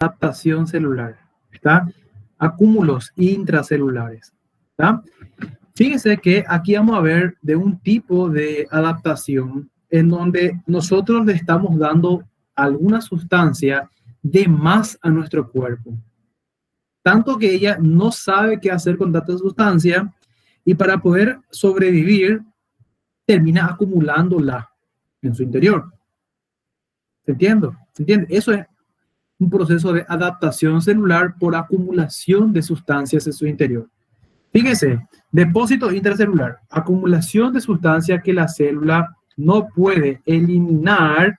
adaptación celular, ¿está? Acúmulos intracelulares, ¿está? Fíjense que aquí vamos a ver de un tipo de adaptación en donde nosotros le estamos dando alguna sustancia de más a nuestro cuerpo. Tanto que ella no sabe qué hacer con tanta sustancia y para poder sobrevivir termina acumulándola en su interior. ¿Se entiende? ¿Se entiende? Eso es un proceso de adaptación celular por acumulación de sustancias en su interior. Fíjese, depósito intracelular, acumulación de sustancias que la célula no puede eliminar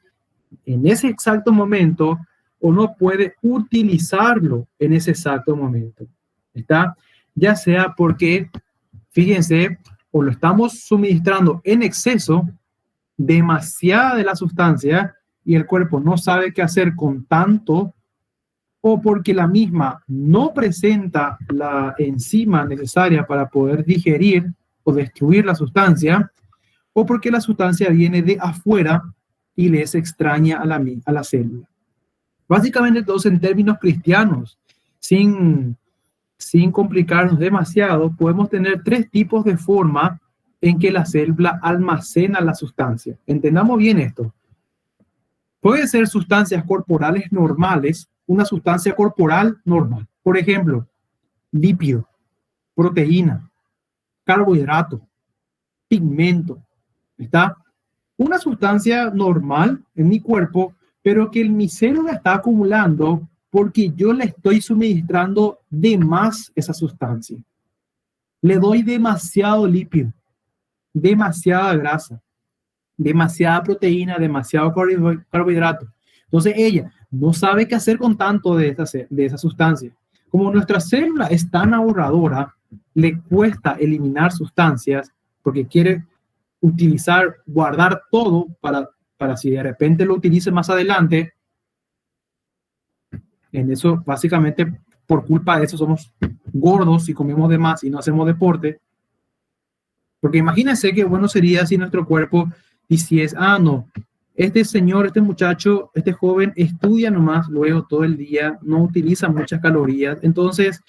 en ese exacto momento o no puede utilizarlo en ese exacto momento. ¿Está? Ya sea porque, fíjense, o lo estamos suministrando en exceso, demasiada de la sustancia y el cuerpo no sabe qué hacer con tanto, o porque la misma no presenta la enzima necesaria para poder digerir o destruir la sustancia, o porque la sustancia viene de afuera y le es extraña a la célula. Básicamente, entonces, en términos cristianos, sin complicarnos demasiado, podemos tener tres tipos de forma en que la célula almacena la sustancia. Entendamos bien esto. Puede ser sustancias corporales normales, una sustancia corporal normal. Por ejemplo, lípido, proteína, carbohidrato, pigmento. ¿Está? Una sustancia normal en mi cuerpo, pero que mi célula está acumulando porque yo le estoy suministrando de más esa sustancia. Le doy demasiado lípido, demasiada grasa, demasiada proteína, demasiado carbohidrato. Entonces ella no sabe qué hacer con tanto de esa sustancia. Como nuestra célula es tan ahorradora, le cuesta eliminar sustancias porque quiere utilizar, guardar todo para si de repente lo utilice más adelante. En eso, básicamente, por culpa de eso somos gordos y comemos de más y no hacemos deporte. Porque imagínense qué bueno sería si nuestro cuerpo hiciese, no, este señor, este muchacho, este joven estudia nomás luego todo el día, no utiliza muchas calorías, entonces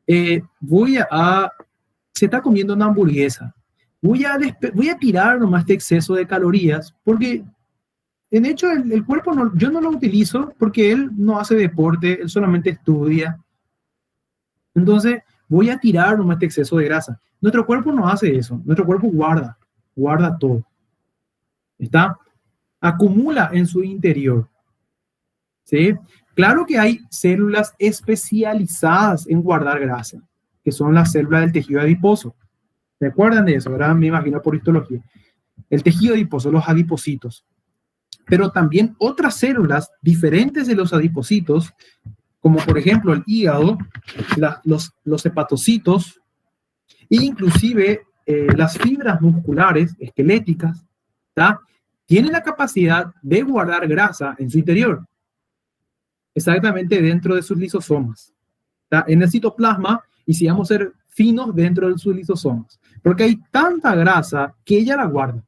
se está comiendo una hamburguesa, voy a tirar nomás este exceso de calorías, porque en hecho el cuerpo yo no lo utilizo porque él no hace deporte, él solamente estudia, entonces voy a tirar nomás este exceso de grasa. Nuestro cuerpo no hace eso, nuestro cuerpo guarda todo. ¿Está? Acumula en su interior. ¿Sí? Claro que hay células especializadas en guardar grasa, que son las células del tejido adiposo. ¿Se acuerdan de eso? ¿Verdad? Me imagino por histología. El tejido adiposo, los adipocitos. Pero también otras células diferentes de los adipocitos, como por ejemplo el hígado, los hepatocitos, e inclusive las fibras musculares esqueléticas, ¿tá? Tienen la capacidad de guardar grasa en su interior, exactamente dentro de sus lisosomas, ¿tá? En el citoplasma, y si vamos a ser finos, dentro de sus lisosomas, porque hay tanta grasa que ella la guarda.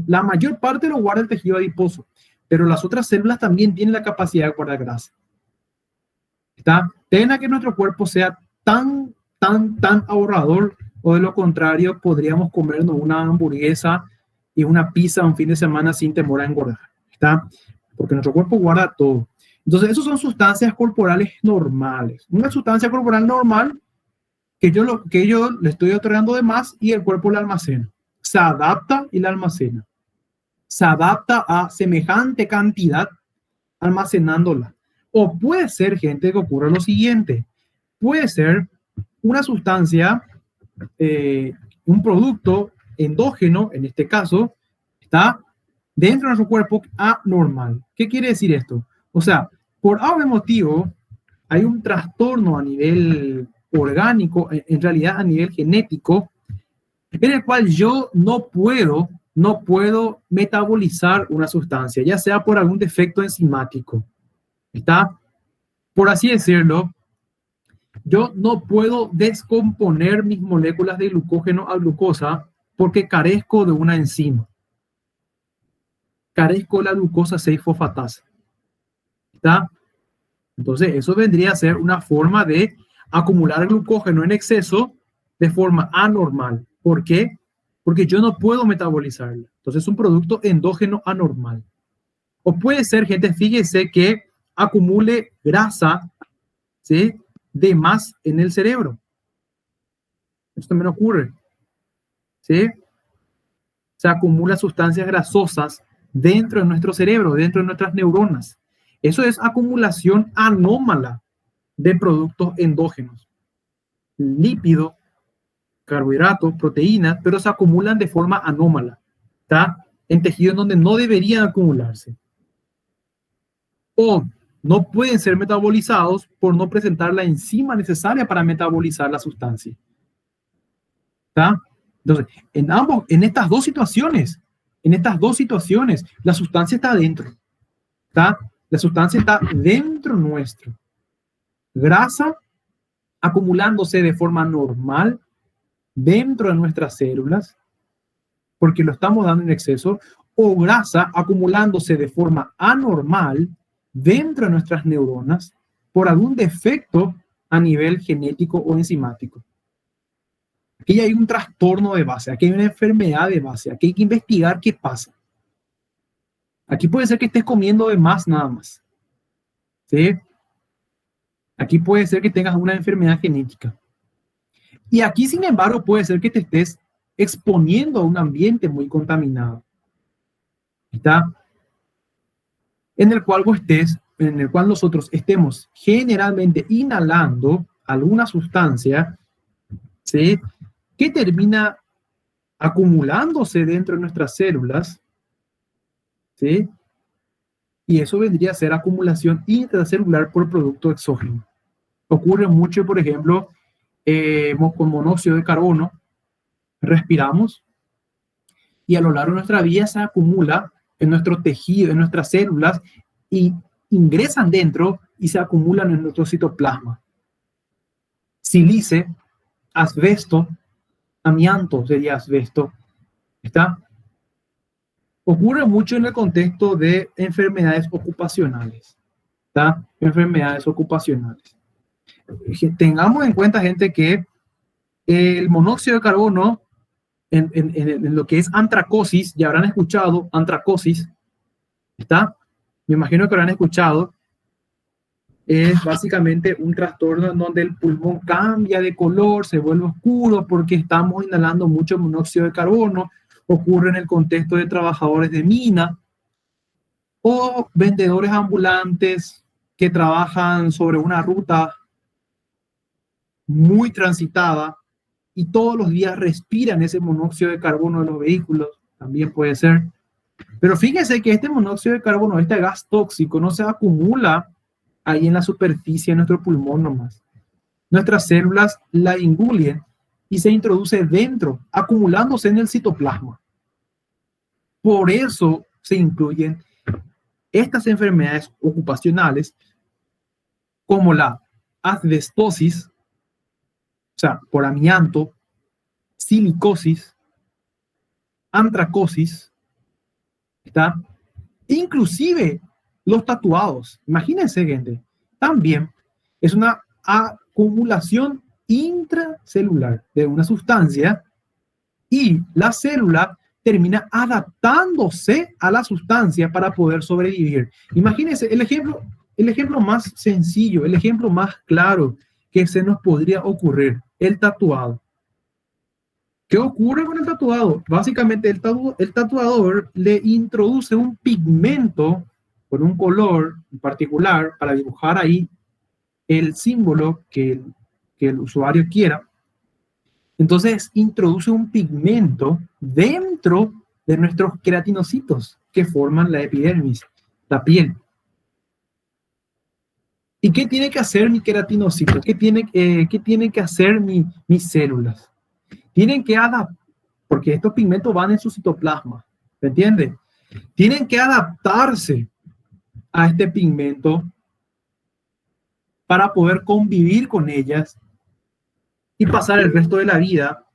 La mayor parte lo guarda el tejido adiposo, pero las otras células también tienen la capacidad de guardar grasa. ¿Está? Pena que nuestro cuerpo sea tan ahorrador, o de lo contrario podríamos comernos una hamburguesa y una pizza un fin de semana sin temor a engordar. ¿Está? Porque nuestro cuerpo guarda todo. Entonces, esas son sustancias corporales normales. Una sustancia corporal normal que yo le estoy otorgando de más y el cuerpo la almacena. Se adapta y la almacena. Se adapta a semejante cantidad almacenándola. O puede ser, gente, que ocurra lo siguiente. Puede ser una sustancia, un producto endógeno, en este caso, está dentro de nuestro cuerpo anormal. ¿Qué quiere decir esto? O sea, por algún motivo hay un trastorno a nivel orgánico, en realidad a nivel genético, en el cual yo no puedo metabolizar una sustancia, ya sea por algún defecto enzimático. ¿Está? Por así decirlo, yo no puedo descomponer mis moléculas de glucógeno a glucosa porque carezco de una enzima. Carezco de la glucosa 6-fosfatasa. ¿Está? Entonces, eso vendría a ser una forma de acumular glucógeno en exceso de forma anormal. ¿Por qué? Porque yo no puedo metabolizarla. Entonces, es un producto endógeno anormal. O puede ser, gente, fíjese que acumule grasa, ¿sí?, de más en el cerebro. Esto también ocurre, ¿sí? Se acumulan sustancias grasosas dentro de nuestro cerebro, dentro de nuestras neuronas. Eso es acumulación anómala de productos endógenos. Lípidos, carbohidratos, proteínas, pero se acumulan de forma anómala, ¿está? En tejidos donde no deberían acumularse. O no pueden ser metabolizados por no presentar la enzima necesaria para metabolizar la sustancia. ¿Está? Entonces, en estas dos situaciones, la sustancia está dentro. ¿Está? La sustancia está dentro nuestro. Grasa acumulándose de forma normal dentro de nuestras células, porque lo estamos dando en exceso, o grasa acumulándose de forma anormal dentro de nuestras neuronas por algún defecto a nivel genético o enzimático. Aquí hay un trastorno de base, aquí hay una enfermedad de base, aquí hay que investigar qué pasa. Aquí puede ser que estés comiendo de más nada más, ¿sí? Aquí puede ser que tengas una enfermedad genética. Y aquí, sin embargo, puede ser que te estés exponiendo a un ambiente muy contaminado, ¿está? En el cual nosotros estemos generalmente inhalando alguna sustancia, ¿sí?, que termina acumulándose dentro de nuestras células, ¿sí? Y eso vendría a ser acumulación intracelular por producto exógeno. Ocurre mucho, por ejemplo, con monóxido de carbono, respiramos y a lo largo de nuestra vida se acumula en nuestro tejido, en nuestras células, y ingresan dentro y se acumulan en nuestro citoplasma. Sílice, asbesto, amianto sería asbesto, ¿está? Ocurre mucho en el contexto de enfermedades ocupacionales, ¿está? Enfermedades ocupacionales. Tengamos en cuenta, gente, que el monóxido de carbono, en lo que es antracosis, ya habrán escuchado antracosis, ¿está? Me imagino que habrán escuchado. Es básicamente un trastorno en donde el pulmón cambia de color, se vuelve oscuro porque estamos inhalando mucho monóxido de carbono. Ocurre en el contexto de trabajadores de mina o vendedores ambulantes que trabajan sobre una ruta muy transitada y todos los días respiran ese monóxido de carbono de los vehículos. También puede ser. Pero fíjense que este monóxido de carbono, este gas tóxico, no se acumula ahí en la superficie de nuestro pulmón nomás. Nuestras células la engullen y se introduce dentro, acumulándose en el citoplasma. Por eso se incluyen estas enfermedades ocupacionales como la asbestosis, o sea, por amianto, silicosis, antracosis, ¿está? Inclusive los tatuados. Imagínense, gente, también es una acumulación intracelular de una sustancia y la célula termina adaptándose a la sustancia para poder sobrevivir. Imagínense el ejemplo más sencillo, el ejemplo más claro que se nos podría ocurrir, el tatuado. ¿Qué ocurre con el tatuado? Básicamente el tatuador le introduce un pigmento con un color en particular para dibujar ahí el símbolo que el usuario quiera. Entonces introduce un pigmento dentro de nuestros queratinocitos que forman la epidermis, la piel. ¿Y qué tiene que hacer mi queratinocito? ¿Qué tiene que hacer mis células? Tienen que adaptar, porque estos pigmentos van en su citoplasma, ¿me entiende? Tienen que adaptarse a este pigmento para poder convivir con ellas y pasar el resto de la vida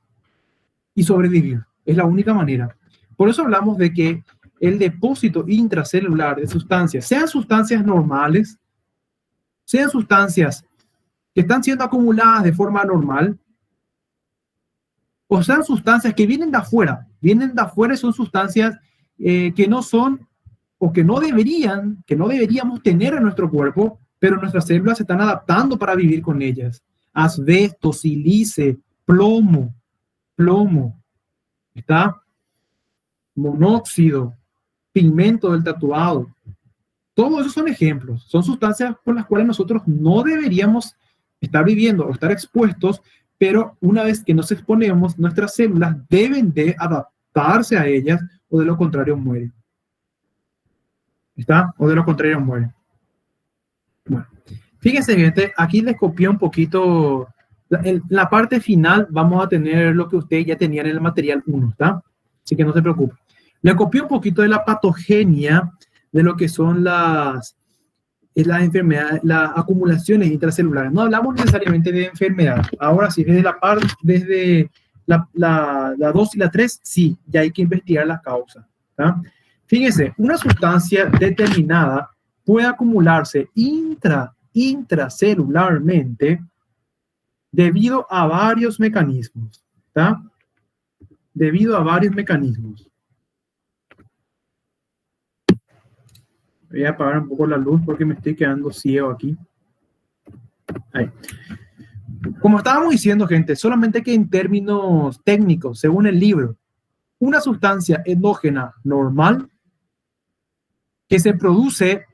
y sobrevivir. Es la única manera. Por eso hablamos de que el depósito intracelular de sustancias, sean sustancias normales, sean sustancias que están siendo acumuladas de forma normal, o sean sustancias que vienen de afuera y son sustancias que no son o que no deberíamos tener en nuestro cuerpo, pero nuestras células se están adaptando para vivir con ellas. Asbesto, sílice, plomo, ¿está? Monóxido, pigmento del tatuado. Todos esos son ejemplos, son sustancias con las cuales nosotros no deberíamos estar viviendo o estar expuestos, pero una vez que nos exponemos, nuestras células deben de adaptarse a ellas o de lo contrario mueren. ¿Está? O de lo contrario mueren. Bueno, fíjense, gente, aquí les copié un poquito. En la parte final vamos a tener lo que ustedes ya tenían en el material 1, ¿está? Así que no se preocupen. Le copié un poquito de la patogenia de lo que son las enfermedades, las acumulaciones intracelulares. No hablamos necesariamente de enfermedad. Ahora sí, desde la 2 y la 3, sí, ya hay que investigar la causa. ¿Tá? Fíjense, una sustancia determinada puede acumularse intracelularmente debido a varios mecanismos. ¿Tá? Debido a varios mecanismos. Voy a apagar un poco la luz porque me estoy quedando ciego aquí. Ahí. Como estábamos diciendo, gente, solamente que en términos técnicos, según el libro, una sustancia endógena normal que se produce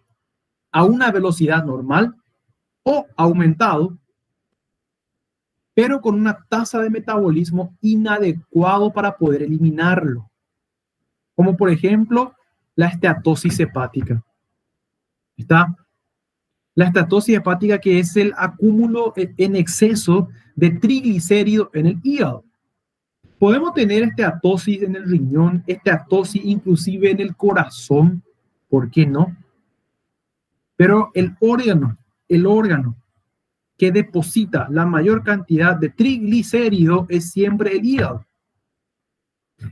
a una velocidad normal o aumentado, pero con una tasa de metabolismo inadecuado para poder eliminarlo. Como por ejemplo, la esteatosis hepática. ¿Está? La esteatosis hepática, que es el acúmulo en exceso de triglicéridos en el hígado. Podemos tener esteatosis en el riñón, esteatosis inclusive en el corazón, ¿por qué no? Pero el órgano que deposita la mayor cantidad de triglicéridos es siempre el hígado.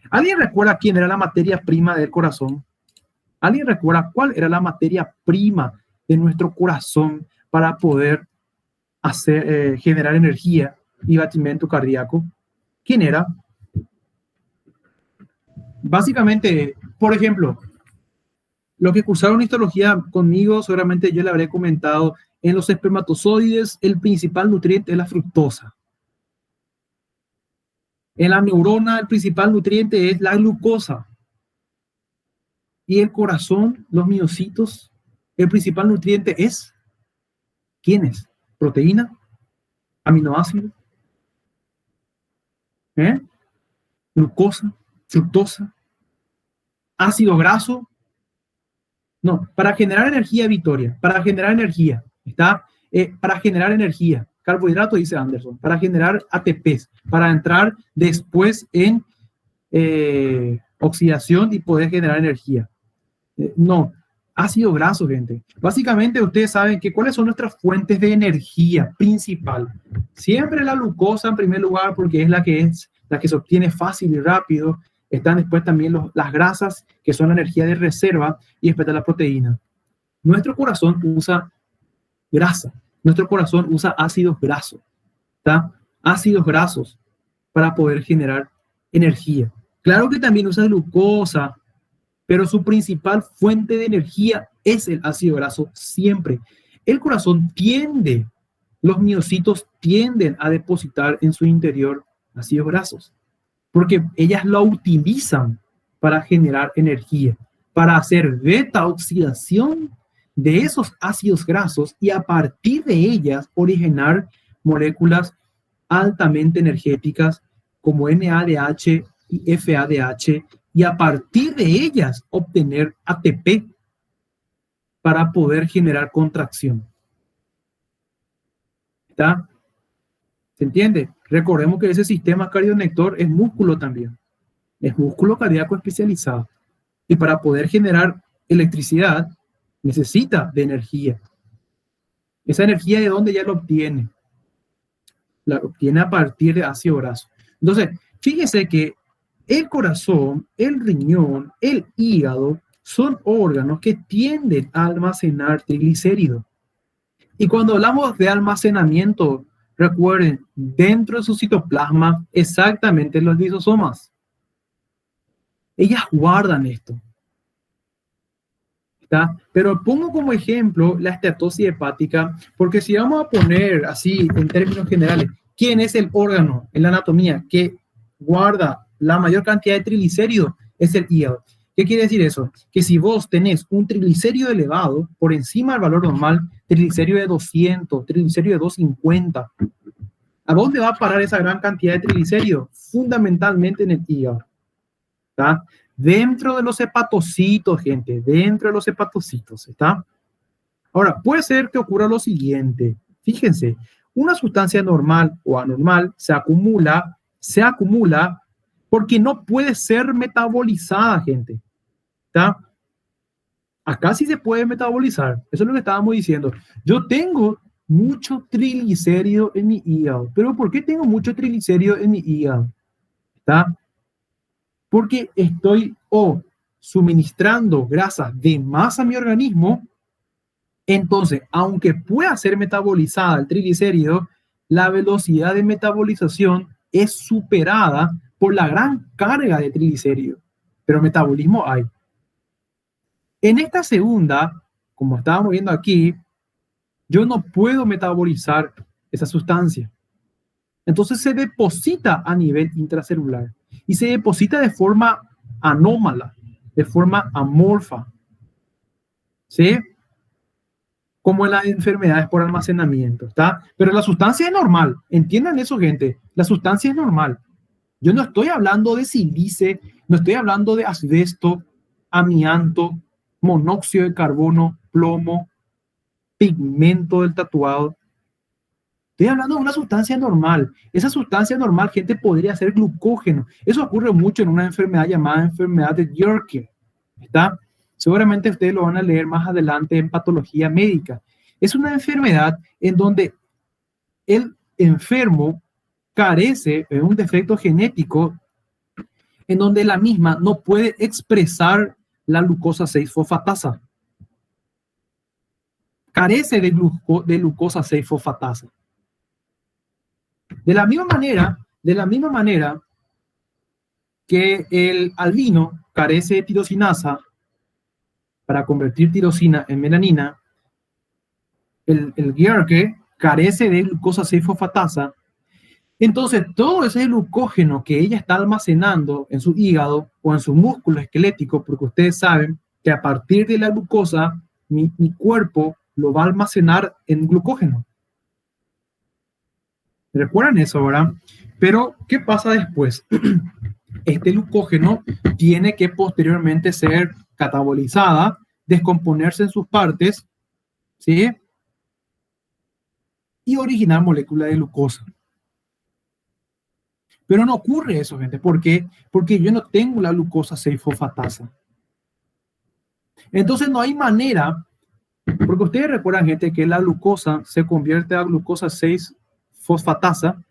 ¿Alguien recuerda quién era la materia prima del corazón? ¿Alguien recuerda cuál era la materia prima de nuestro corazón para poder generar energía y batimento cardíaco? ¿Quién era? Básicamente, por ejemplo, los que cursaron histología conmigo, seguramente yo le habré comentado, en los espermatozoides el principal nutriente es la fructosa. En la neurona el principal nutriente es la glucosa. Y el corazón, los miocitos, el principal nutriente es, ¿quién es? Proteína, aminoácido, glucosa, fructosa, ácido graso. No, para generar energía, Victoria, para generar energía, ¿está? Para generar energía, carbohidrato, dice Anderson, para generar ATPs, para entrar después en oxidación y poder generar energía. No, ácido graso, gente. Básicamente ustedes saben que cuáles son nuestras fuentes de energía principal. Siempre la glucosa en primer lugar, porque es la que se obtiene fácil y rápido. Están después también las grasas, que son la energía de reserva, y después está la proteína. Nuestro corazón usa grasa. Nuestro corazón usa ácidos grasos. ¿Tá? Ácidos grasos para poder generar energía. Claro que también usa glucosa, pero su principal fuente de energía es el ácido graso siempre. El corazón los miocitos tienden a depositar en su interior ácidos grasos, porque ellas lo utilizan para generar energía, para hacer beta oxidación de esos ácidos grasos y a partir de ellas originar moléculas altamente energéticas como NADH y FADH, y a partir de ellas obtener ATP para poder generar contracción. ¿Está? ¿Se entiende? Recordemos que ese sistema cardionector es músculo también. Es músculo cardíaco especializado. Y para poder generar electricidad necesita de energía. Esa energía, ¿de dónde ya lo obtiene? La obtiene a partir de ácido graso. Entonces, fíjese que el corazón, el riñón, el hígado son órganos que tienden a almacenar triglicéridos. Y cuando hablamos de almacenamiento, recuerden, dentro de su citoplasma, exactamente los lisosomas. Ellas guardan esto. ¿Está? Pero pongo como ejemplo la esteatosis hepática, porque si vamos a poner así en términos generales, ¿quién es el órgano en la anatomía que guarda la mayor cantidad de triglicéridos? Es el hígado. ¿Qué quiere decir eso? Que si vos tenés un triglicérido elevado por encima del valor normal, triglicérido de 200, triglicérido de 250, ¿a dónde va a parar esa gran cantidad de triglicéridos? Fundamentalmente en el hígado. ¿Está? Dentro de los hepatocitos, gente, dentro de los hepatocitos, ¿está? Ahora, puede ser que ocurra lo siguiente. Fíjense, una sustancia normal o anormal se acumula porque no puede ser metabolizada, gente. ¿Está? Acá sí se puede metabolizar. Eso es lo que estábamos diciendo. Yo tengo mucho triglicérido en mi hígado. ¿Pero por qué tengo mucho triglicérido en mi hígado? ¿Está? Porque estoy suministrando grasas de más a mi organismo. Entonces, aunque pueda ser metabolizada el triglicérido, la velocidad de metabolización es superada por la gran carga de triglicéridos. Pero metabolismo hay. En esta segunda, como estábamos viendo aquí, yo no puedo metabolizar esa sustancia. Entonces se deposita a nivel intracelular y se deposita de forma anómala, de forma amorfa. ¿Sí? Como en las enfermedades por almacenamiento, ¿está? Pero la sustancia es normal. Entiendan eso, gente. La sustancia es normal. Yo no estoy hablando de sílice, no estoy hablando de asbesto, amianto, monóxido de carbono, plomo, pigmento del tatuado. Estoy hablando de una sustancia normal. Esa sustancia normal, gente, podría ser glucógeno. Eso ocurre mucho en una enfermedad llamada enfermedad de Jurkin. ¿Está? Seguramente ustedes lo van a leer más adelante en patología médica. Es una enfermedad en donde el enfermo carece de un defecto genético en donde la misma no puede expresar la glucosa 6-fosfatasa. Carece de glucosa 6-fosfatasa. De la misma manera que el albino carece de tirosinasa para convertir tirosina en melanina, el Gierke carece de glucosa 6-fosfatasa. Entonces, todo ese glucógeno que ella está almacenando en su hígado o en su músculo esquelético, porque ustedes saben que a partir de la glucosa, mi cuerpo lo va a almacenar en glucógeno. ¿Recuerdan eso, verdad? Pero, ¿qué pasa después? Este glucógeno tiene que posteriormente ser catabolizada, descomponerse en sus partes, ¿sí? Y originar moléculas de glucosa. Pero no ocurre eso, gente. ¿Por qué? Porque yo no tengo la glucosa 6-fosfatasa. Entonces no hay manera, porque ustedes recuerdan, gente, que la glucosa se convierte a glucosa 6-fosfatasa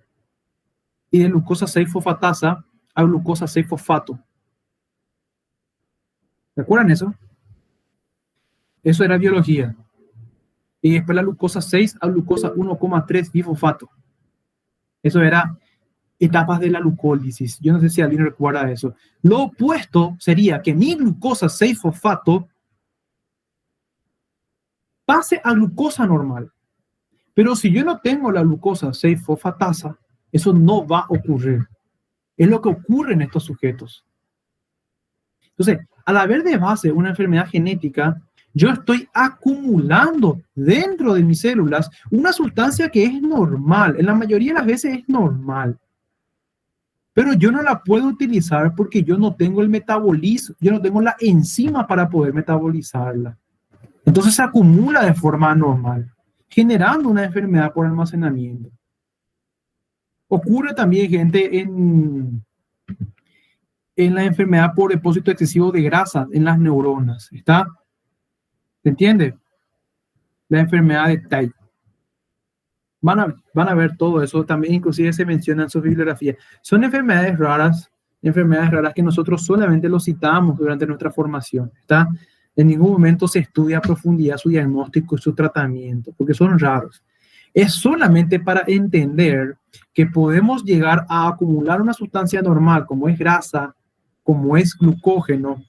y de glucosa 6-fosfatasa a glucosa 6-fosfato. ¿Recuerdan eso? Eso era biología. Y después la glucosa 6 a glucosa 1,3 bifosfato. Eso era etapas de la glucólisis. Yo no sé si alguien recuerda eso. Lo opuesto sería que mi glucosa 6-fosfato pase a glucosa normal. Pero si yo no tengo la glucosa 6-fosfatasa, eso no va a ocurrir. Es lo que ocurre en estos sujetos. Entonces, al haber de base una enfermedad genética, yo estoy acumulando dentro de mis células una sustancia que es normal. En la mayoría de las veces es normal. Pero yo no la puedo utilizar porque yo no tengo el metabolismo, yo no tengo la enzima para poder metabolizarla. Entonces se acumula de forma anormal, generando una enfermedad por almacenamiento. Ocurre también, gente, en la enfermedad por depósito excesivo de grasa en las neuronas. ¿Está? ¿Se entiende? La enfermedad de Tay. Van a ver todo eso, también inclusive se menciona en su bibliografía. Son enfermedades raras que nosotros solamente lo citamos durante nuestra formación, ¿está? En ningún momento se estudia a profundidad su diagnóstico y su tratamiento, porque son raros. Es solamente para entender que podemos llegar a acumular una sustancia normal, como es grasa, como es glucógeno,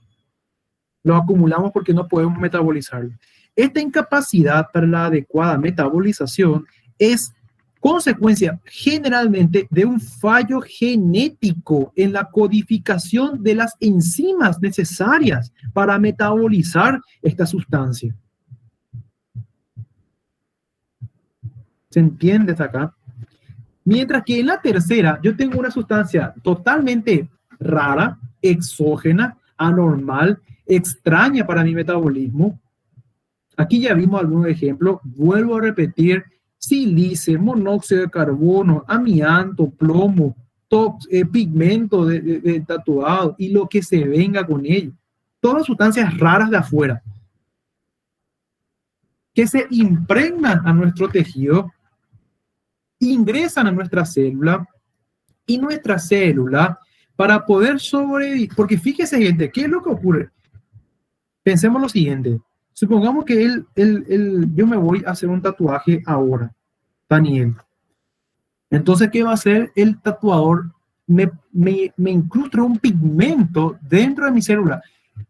lo acumulamos porque no podemos metabolizarlo. Esta incapacidad para la adecuada metabolización es consecuencia generalmente de un fallo genético en la codificación de las enzimas necesarias para metabolizar esta sustancia. ¿Se entiende hasta acá? Mientras que en la tercera yo tengo una sustancia totalmente rara, exógena, anormal, extraña para mi metabolismo. Aquí ya vimos algunos ejemplos. Vuelvo a repetir: sílice, monóxido de carbono, amianto, plomo, pigmento de tatuado y lo que se venga con ello. Todas sustancias raras de afuera que se impregnan a nuestro tejido, ingresan a nuestra célula y nuestra célula, para poder sobrevivir, porque fíjese, gente, ¿qué es lo que ocurre? Pensemos lo siguiente. Supongamos que yo me voy a hacer un tatuaje ahora, Daniel. Entonces, ¿qué va a hacer el tatuador? Me incrusta un pigmento dentro de mi célula.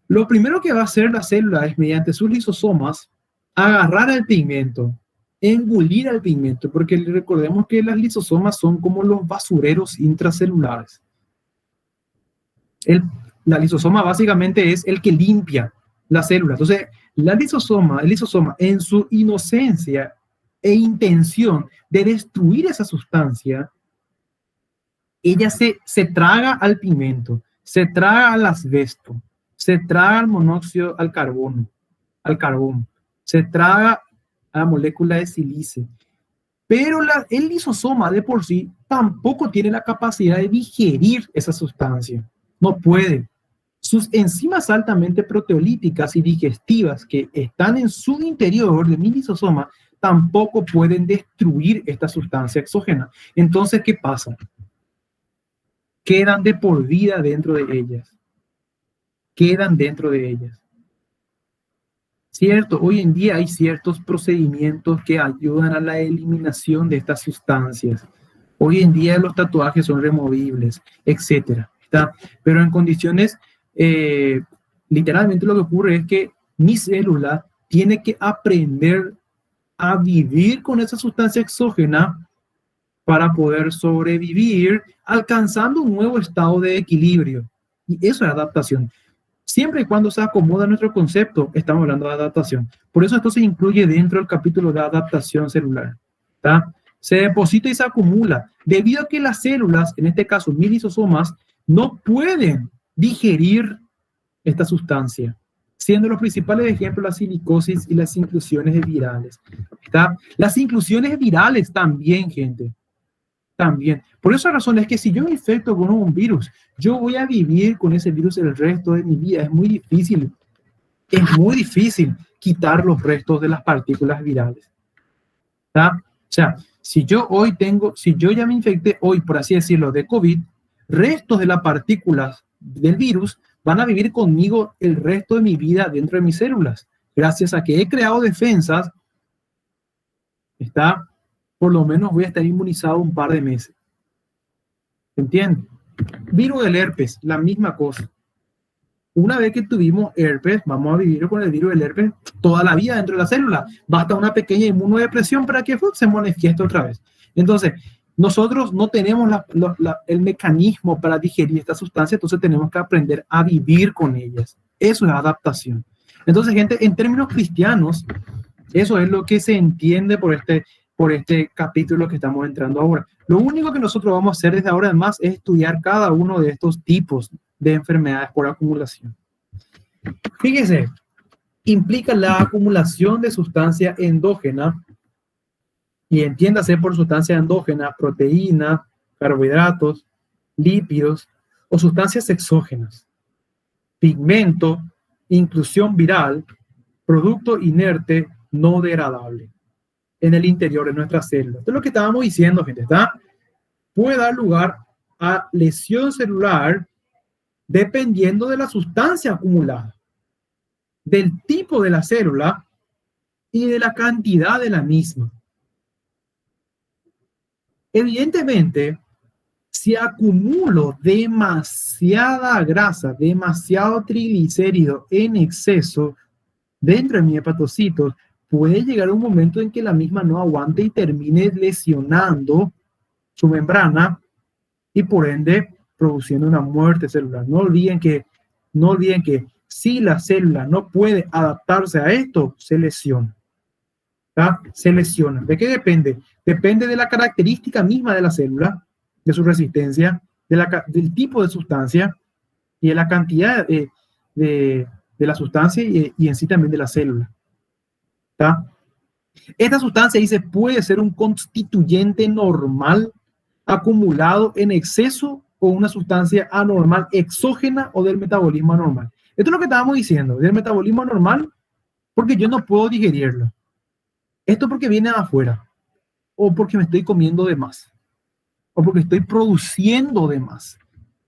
Lo primero que va a hacer la célula es, mediante sus lisosomas, agarrar el pigmento, engullir el pigmento, porque recordemos que las lisosomas son como los basureros intracelulares. La lisosoma básicamente es el que limpia la célula. Entonces, el lisosoma, en su inocencia e intención de destruir esa sustancia, ella se traga al pigmento, se traga al asbesto, se traga al monóxido, al carbón, se traga a la molécula de sílice. Pero el lisosoma de por sí tampoco tiene la capacidad de digerir esa sustancia. No puede. Sus enzimas altamente proteolíticas y digestivas que están en su interior de mi lisosoma tampoco pueden destruir esta sustancia exógena. Entonces, ¿qué pasa? Quedan de por vida dentro de ellas. Quedan dentro de ellas. Cierto, hoy en día hay ciertos procedimientos que ayudan a la eliminación de estas sustancias. Hoy en día los tatuajes son removibles, etcétera. Pero en condiciones, literalmente lo que ocurre es que mi célula tiene que aprender a vivir con esa sustancia exógena para poder sobrevivir, alcanzando un nuevo estado de equilibrio. Y eso es adaptación. Siempre y cuando se acomoda nuestro concepto, estamos hablando de adaptación. Por eso esto se incluye dentro del capítulo de adaptación celular. ¿Tá? Se deposita y se acumula, debido a que las células, en este caso mis lisosomas, no pueden digerir esta sustancia, siendo los principales ejemplos la silicosis y las inclusiones virales. ¿Tá? Las inclusiones virales también, gente. También. Por esa razón es que si yo me infecto con un virus, yo voy a vivir con ese virus el resto de mi vida. Es muy difícil quitar los restos de las partículas virales. ¿Tá? O sea, si yo ya me infecté hoy, por así decirlo, de COVID, restos de las partículas del virus van a vivir conmigo el resto de mi vida dentro de mis células. Gracias a que he creado defensas, por lo menos voy a estar inmunizado un par de meses. ¿Entiendes? Virus del herpes, la misma cosa. Una vez que tuvimos herpes, vamos a vivir con el virus del herpes toda la vida dentro de la célula. Basta una pequeña inmunodepresión para que se manifieste otra vez. Entonces, nosotros no tenemos el mecanismo para digerir esta sustancia, entonces tenemos que aprender a vivir con ellas. Eso es adaptación. Entonces, gente, en términos cristianos, eso es lo que se entiende por este capítulo que estamos entrando ahora. Lo único que nosotros vamos a hacer desde ahora en más es estudiar cada uno de estos tipos de enfermedades por acumulación. Fíjese, implica la acumulación de sustancia endógena, y entiéndase por sustancia endógena, proteína, carbohidratos, lípidos o sustancias exógenas, pigmento, inclusión viral, producto inerte no degradable en el interior de nuestras células. Esto es lo que estábamos diciendo, gente, ¿está? Puede dar lugar a lesión celular dependiendo de la sustancia acumulada. del tipo de la célula y de la cantidad de la misma. Evidentemente, si acumulo demasiada grasa, demasiado triglicérido en exceso dentro de mis hepatocitos, puede llegar un momento en que la misma no aguante y termine lesionando su membrana y por ende produciendo una muerte celular. No olviden que si la célula no puede adaptarse a esto, se lesiona. ¿Tá? Se lesiona. ¿De qué depende? Depende de la característica misma de la célula, de su resistencia, del tipo de sustancia y de la cantidad de la sustancia y en sí también de la célula. ¿Tá? Esta sustancia dice puede ser un constituyente normal acumulado en exceso o una sustancia anormal exógena o del metabolismo anormal. Esto es lo que estábamos diciendo, del metabolismo anormal, porque yo no puedo digerirlo. Esto porque viene de afuera, o porque me estoy comiendo de más, o porque estoy produciendo de más.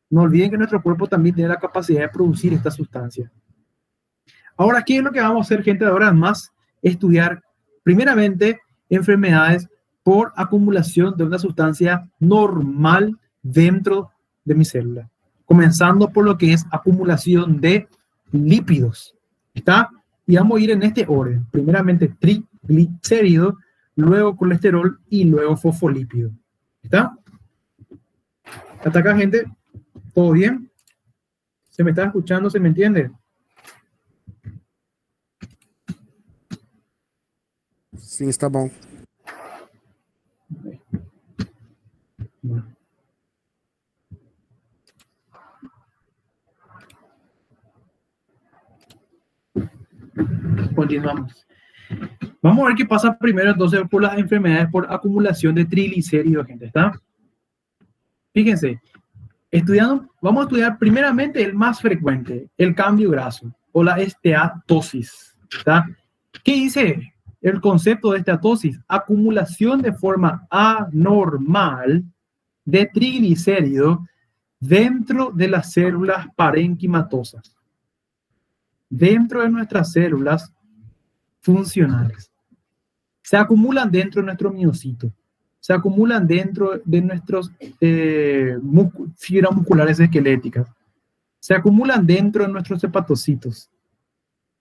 No olviden que nuestro cuerpo también tiene la capacidad de producir esta sustancia. Ahora, ¿qué es lo que vamos a hacer, gente, de ahora en más? Estudiar, primeramente, enfermedades por acumulación de una sustancia normal dentro de mi célula. Comenzando por lo que es acumulación de lípidos. ¿Está? Y vamos a ir en este orden. Primeramente triglicérido, luego colesterol y luego fosfolípido. ¿Está? ¿Hasta acá, gente? ¿Todo bien? ¿Se me está escuchando? ¿Se me entiende? Sim, está bom. Bueno. Continuamos. Vamos a ver qué pasa primero entonces por las enfermedades por acumulación de triglicéridos, gente. ¿Está? Fíjense, vamos a estudiar primeramente el más frecuente, el cambio graso o la esteatosis. ¿Está? ¿Qué dice el concepto de esteatosis? Acumulación de forma anormal de triglicéridos dentro de las células parenquimatosas, dentro de nuestras células funcionales. Se acumulan dentro de nuestro miocito, se acumulan dentro de nuestros fibras musculares esqueléticas, se acumulan dentro de nuestros hepatocitos,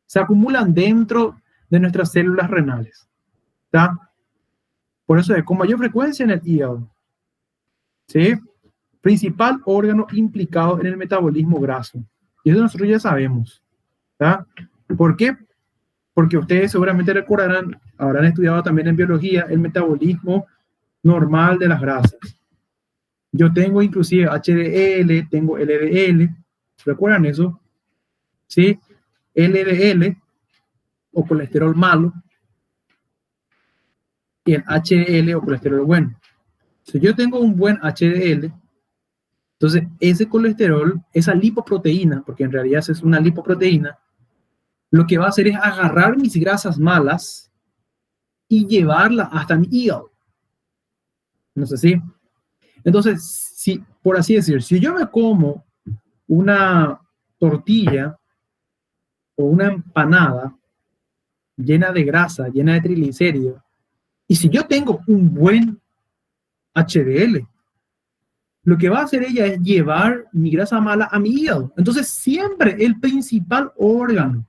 se acumulan dentro de nuestras células renales. ¿Tá? Por eso es con mayor frecuencia en el hígado. ¿Sí? Principal órgano implicado en el metabolismo graso. Y eso nosotros ya sabemos. ¿Tá? ¿Por qué? Porque ustedes seguramente recordarán, habrán estudiado también en biología, el metabolismo normal de las grasas. Yo tengo inclusive HDL, tengo LDL, ¿recuerdan eso? ¿Sí? LDL o colesterol malo y el HDL o colesterol bueno. Si yo tengo un buen HDL, entonces ese colesterol, esa lipoproteína, porque en realidad es una lipoproteína, lo que va a hacer es agarrar mis grasas malas y llevarla hasta mi hígado. No sé si. Entonces, si, por así decir, si yo me como una tortilla o una empanada llena de grasa, llena de triglicéridos, y si yo tengo un buen HDL, lo que va a hacer ella es llevar mi grasa mala a mi hígado. Entonces, siempre el principal órgano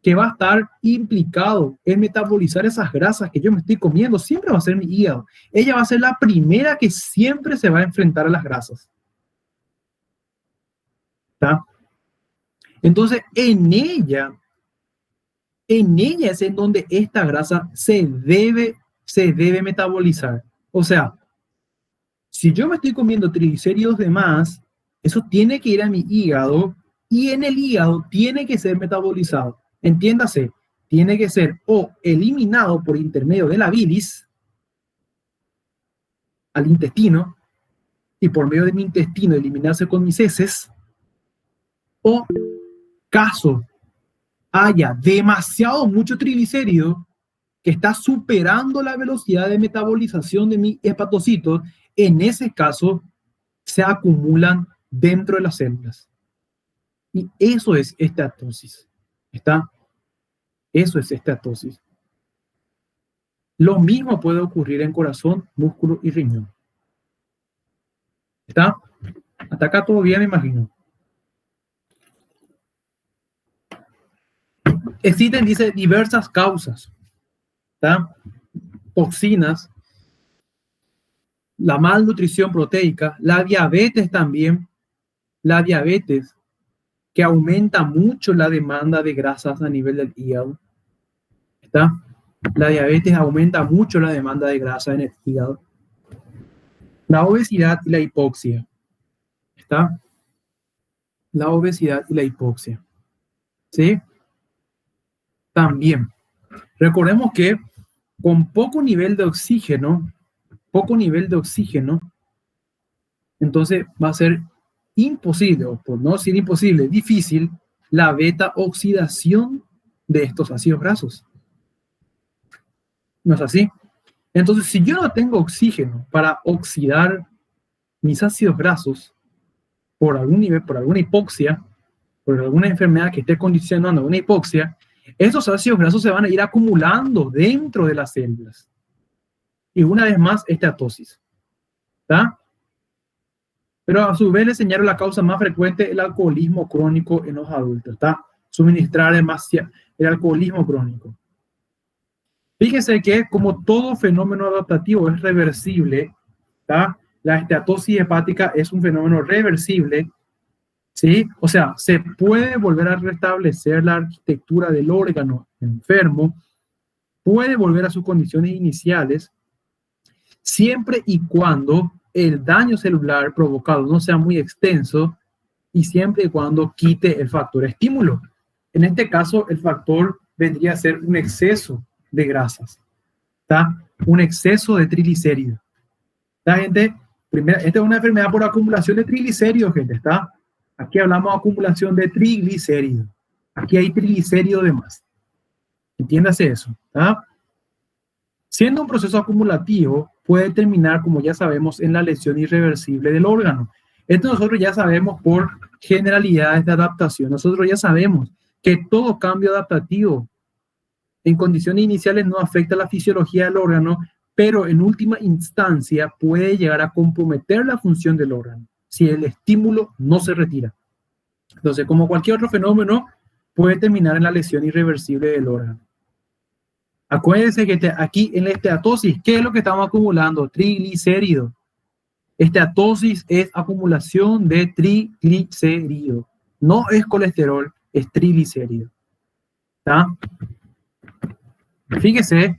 que va a estar implicado en metabolizar esas grasas que yo me estoy comiendo, siempre va a ser mi hígado. Ella va a ser la primera que siempre se va a enfrentar a las grasas. ¿Está? Entonces, en ella es en donde esta grasa se debe metabolizar. O sea, si yo me estoy comiendo triglicéridos de más, eso tiene que ir a mi hígado y en el hígado tiene que ser metabolizado. Entiéndase, tiene que ser o eliminado por intermedio de la bilis al intestino y por medio de mi intestino eliminarse con mis heces, o caso haya demasiado mucho triglicérido que está superando la velocidad de metabolización de mis hepatocitos, en ese caso se acumulan dentro de las células. Y eso es esteatosis. ¿Está? Eso es esteatosis. Lo mismo puede ocurrir en corazón, músculo y riñón. ¿Está? Hasta acá todo bien, me imagino. Existen, dice, diversas causas. ¿Está? Toxinas, la malnutrición proteica, la diabetes también, la diabetes que aumenta mucho la demanda de grasas a nivel del hígado. ¿Está? La diabetes aumenta mucho la demanda de grasa en el hígado. La obesidad y la hipoxia. ¿Está? La obesidad y la hipoxia. ¿Sí? También. Recordemos que con poco nivel de oxígeno, entonces va a ser imposible, o por no decir imposible, difícil, la beta oxidación de estos ácidos grasos. ¿No es así? Entonces, si yo no tengo oxígeno para oxidar mis ácidos grasos por algún nivel, por alguna hipoxia, por alguna enfermedad que esté condicionando una hipoxia, esos ácidos grasos se van a ir acumulando dentro de las células. Y una vez más, esteatosis. ¿Está? Pero a su vez le señalo la causa más frecuente, el alcoholismo crónico en los adultos. ¿Está? Suministrar demasiado, el alcoholismo crónico. Fíjense que como todo fenómeno adaptativo es reversible, ¿está? La esteatosis hepática es un fenómeno reversible, ¿sí? O sea, se puede volver a restablecer la arquitectura del órgano enfermo, puede volver a sus condiciones iniciales, siempre y cuando el daño celular provocado no sea muy extenso y siempre y cuando quite el factor estímulo. En este caso, el factor vendría a ser un exceso de grasas, ¿está? Un exceso de triglicéridos. ¿Está, gente? Esta es una enfermedad por acumulación de triglicéridos, gente, ¿está? Aquí hablamos de acumulación de triglicéridos. Aquí hay triglicéridos de más. Entiéndase eso, ¿está? Siendo un proceso acumulativo, puede terminar, como ya sabemos, en la lesión irreversible del órgano. Esto nosotros ya sabemos por generalidades de adaptación. Nosotros ya sabemos que todo cambio adaptativo en condiciones iniciales no afecta la fisiología del órgano, pero en última instancia puede llegar a comprometer la función del órgano si el estímulo no se retira. Entonces, como cualquier otro fenómeno, puede terminar en la lesión irreversible del órgano. Acuérdense que aquí en la esteatosis, ¿qué es lo que estamos acumulando? Triglicéridos. Esteatosis es acumulación de triglicéridos. No es colesterol, es triglicérido. ¿Está? Fíjense,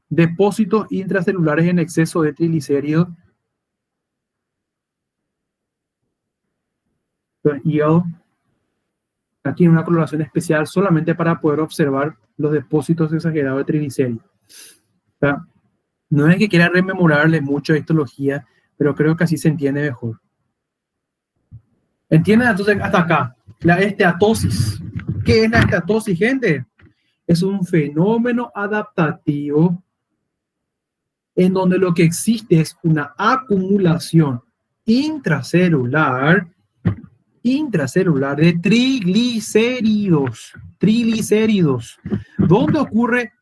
depósitos intracelulares en exceso de triglicéridos. Hígado. Aquí una coloración especial solamente para poder observar los depósitos exagerados de triglicéridos. ¿Está? No es que quiera rememorarle mucho de histología, pero creo que así se entiende mejor. ¿Entienden entonces hasta acá? La esteatosis. ¿Qué es la esteatosis, gente? Es un fenómeno adaptativo en donde lo que existe es una acumulación intracelular de triglicéridos, ¿dónde ocurre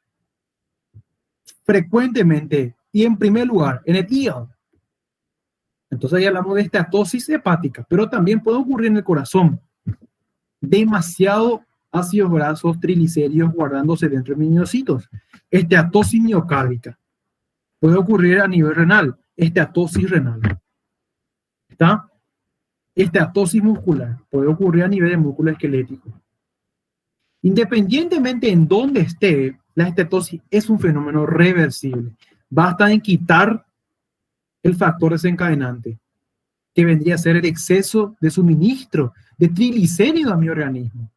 frecuentemente y en primer lugar? En el hígado. Entonces ya hablamos de esteatosis hepática, pero también puede ocurrir en el corazón. Demasiado ácidos grasos, triglicéridos guardándose dentro de minocitos. Esteatosis miocárdica. Puede ocurrir a nivel renal. Esteatosis renal. ¿Está? Esteatosis muscular. Puede ocurrir a nivel de músculo esquelético. Independientemente en dónde esté, la esteatosis es un fenómeno reversible. Basta en quitar el factor desencadenante, que vendría a ser el exceso de suministro de triglicéridos a mi organismo.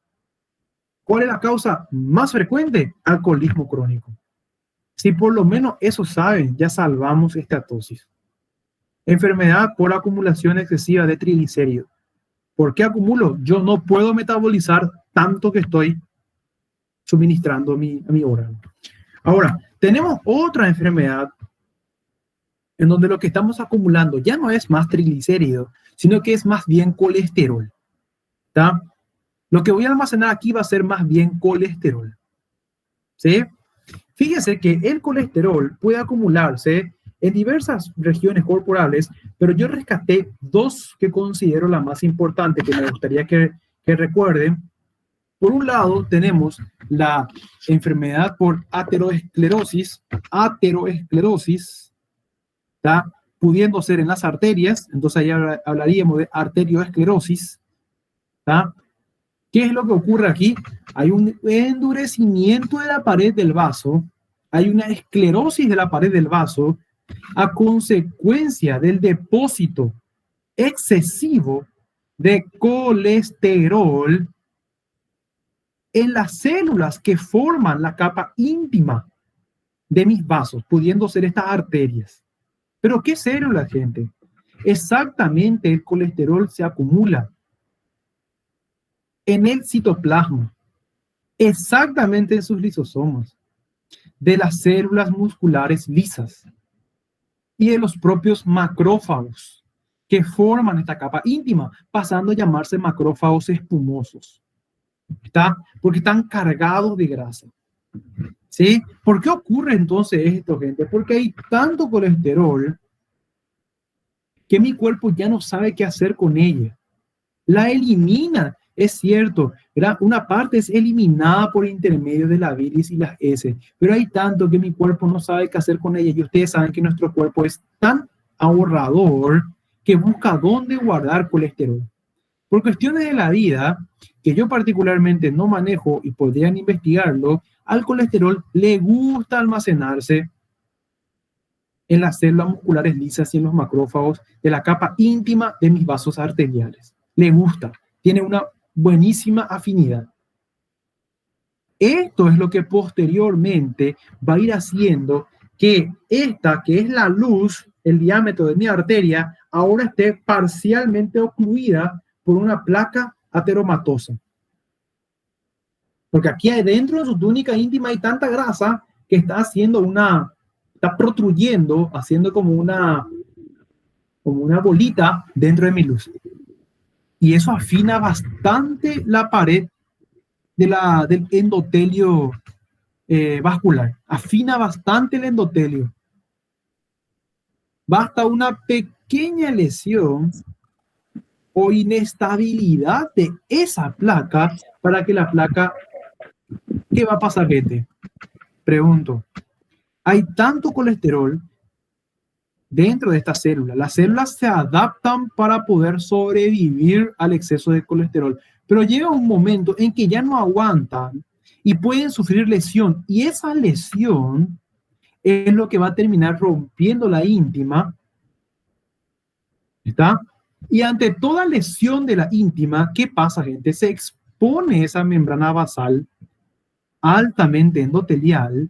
¿Cuál es la causa más frecuente? Alcoholismo crónico. Si por lo menos eso saben, ya salvamos esteatosis. Enfermedad por acumulación excesiva de triglicéridos. ¿Por qué acumulo? Yo no puedo metabolizar tanto que estoy suministrando a mi órgano. Ahora, tenemos otra enfermedad en donde lo que estamos acumulando ya no es más triglicéridos, sino que es más bien colesterol. ¿Está? Lo que voy a almacenar aquí va a ser más bien colesterol. ¿Sí? Fíjese que el colesterol puede acumularse en diversas regiones corporales, pero yo rescaté dos que considero la más importante que me gustaría que recuerden. Por un lado, tenemos la enfermedad por aterosclerosis, ¿tá? Pudiendo ser en las arterias, entonces ahí hablaríamos de arterioesclerosis, ¿tá? ¿Qué es lo que ocurre aquí? Hay un endurecimiento de la pared del vaso, hay una esclerosis de la pared del vaso a consecuencia del depósito excesivo de colesterol en las células que forman la capa íntima de mis vasos, pudiendo ser estas arterias. ¿Pero qué células, gente? Exactamente el colesterol se acumula en el citoplasma, exactamente en sus lisosomas, de las células musculares lisas y de los propios macrófagos que forman esta capa íntima, pasando a llamarse macrófagos espumosos. ¿Está? Porque están cargados de grasa. ¿Sí? ¿Por qué ocurre entonces esto, gente? Porque hay tanto colesterol que mi cuerpo ya no sabe qué hacer con ella. La elimina, es cierto, ¿verdad? Una parte es eliminada por intermedio de la bilis y las heces, pero hay tanto que mi cuerpo no sabe qué hacer con ella. Y ustedes saben que nuestro cuerpo es tan ahorrador que busca dónde guardar colesterol. Por cuestiones de la vida, que yo particularmente no manejo y podrían investigarlo, al colesterol le gusta almacenarse en las células musculares lisas y en los macrófagos de la capa íntima de mis vasos arteriales. Le gusta, tiene una buenísima afinidad. Esto es lo que posteriormente va a ir haciendo que esta, que es la luz, el diámetro de mi arteria, ahora esté parcialmente ocluida por una placa ateromatosa. Porque aquí adentro de su túnica íntima hay tanta grasa que está haciendo está protruyendo, haciendo como una bolita dentro de mi luz. Y eso afina bastante la pared del endotelio vascular. Afina bastante el endotelio. Basta una pequeña lesión o inestabilidad de esa placa para que la placa... ¿Qué va a pasar, gente? Pregunto. Hay tanto colesterol dentro de esta célula. Las células se adaptan para poder sobrevivir al exceso de colesterol, pero llega un momento en que ya no aguantan y pueden sufrir lesión. Y esa lesión es lo que va a terminar rompiendo la íntima. ¿Está? Y ante toda lesión de la íntima, ¿qué pasa, gente? Se expone esa membrana basal altamente endotelial,